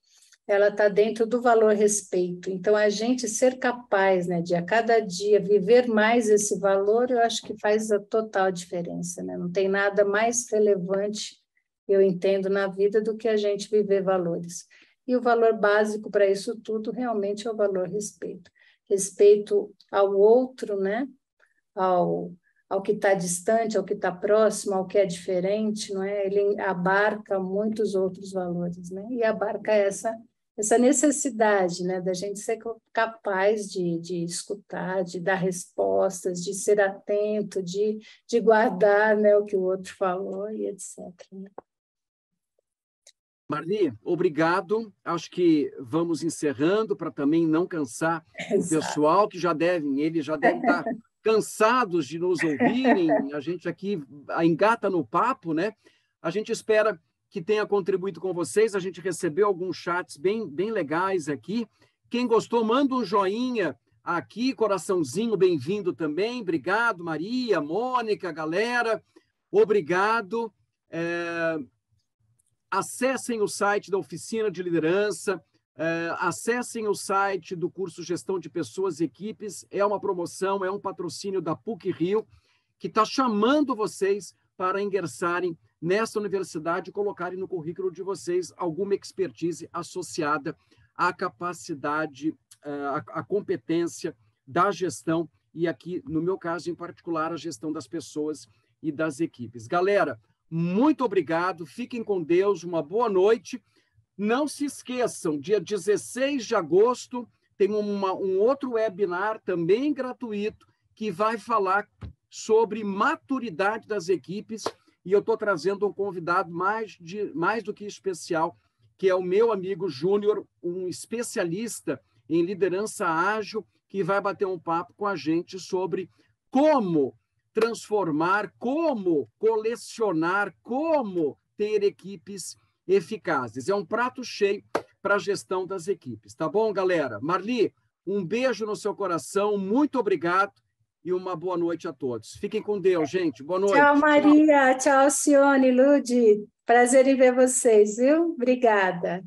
ela está dentro do valor respeito. Então, a gente ser capaz, né, de a cada dia viver mais esse valor, eu acho que faz a total diferença, né? Não tem nada mais relevante, eu entendo, na vida do que a gente viver valores. E o valor básico para isso tudo realmente é o valor respeito. Respeito ao outro, né? Ao que está distante, ao que está próximo, ao que é diferente, não é? Ele abarca muitos outros valores, né? E abarca essa necessidade, né, da gente ser capaz de escutar, de dar respostas, de ser atento, de guardar, né, o que o outro falou e etc. Né? Marli, obrigado. Acho que vamos encerrando para também não cansar o pessoal que eles já devem estar cansados de nos ouvirem. A gente aqui engata no papo, né? A gente espera que tenha contribuído com vocês. A gente recebeu alguns chats bem legais aqui. Quem gostou, manda um joinha aqui, coraçãozinho, bem-vindo também. Obrigado, Maria, Mônica, galera. Obrigado. Acessem o site da Oficina de Liderança, acessem o site do curso Gestão de Pessoas e Equipes. É uma promoção, é um patrocínio da PUC-Rio, que está chamando vocês para ingressarem nessa universidade e colocarem no currículo de vocês alguma expertise associada à capacidade, à competência da gestão e aqui, no meu caso em particular, a gestão das pessoas e das equipes. Galera, muito obrigado, fiquem com Deus, uma boa noite. Não se esqueçam, dia 16 de agosto tem um outro webinar também gratuito que vai falar sobre maturidade das equipes. E eu estou trazendo um convidado mais do que especial, que é o meu amigo Júnior, um especialista em liderança ágil, que vai bater um papo com a gente sobre como transformar, como colecionar, como ter equipes eficazes. É um prato cheio para a gestão das equipes. Tá bom, galera? Marli, um beijo no seu coração, muito obrigado. E uma boa noite a todos. Fiquem com Deus, gente. Boa noite. Tchau, Maria. Tchau, Cione, Lude. Prazer em ver vocês, viu? Obrigada.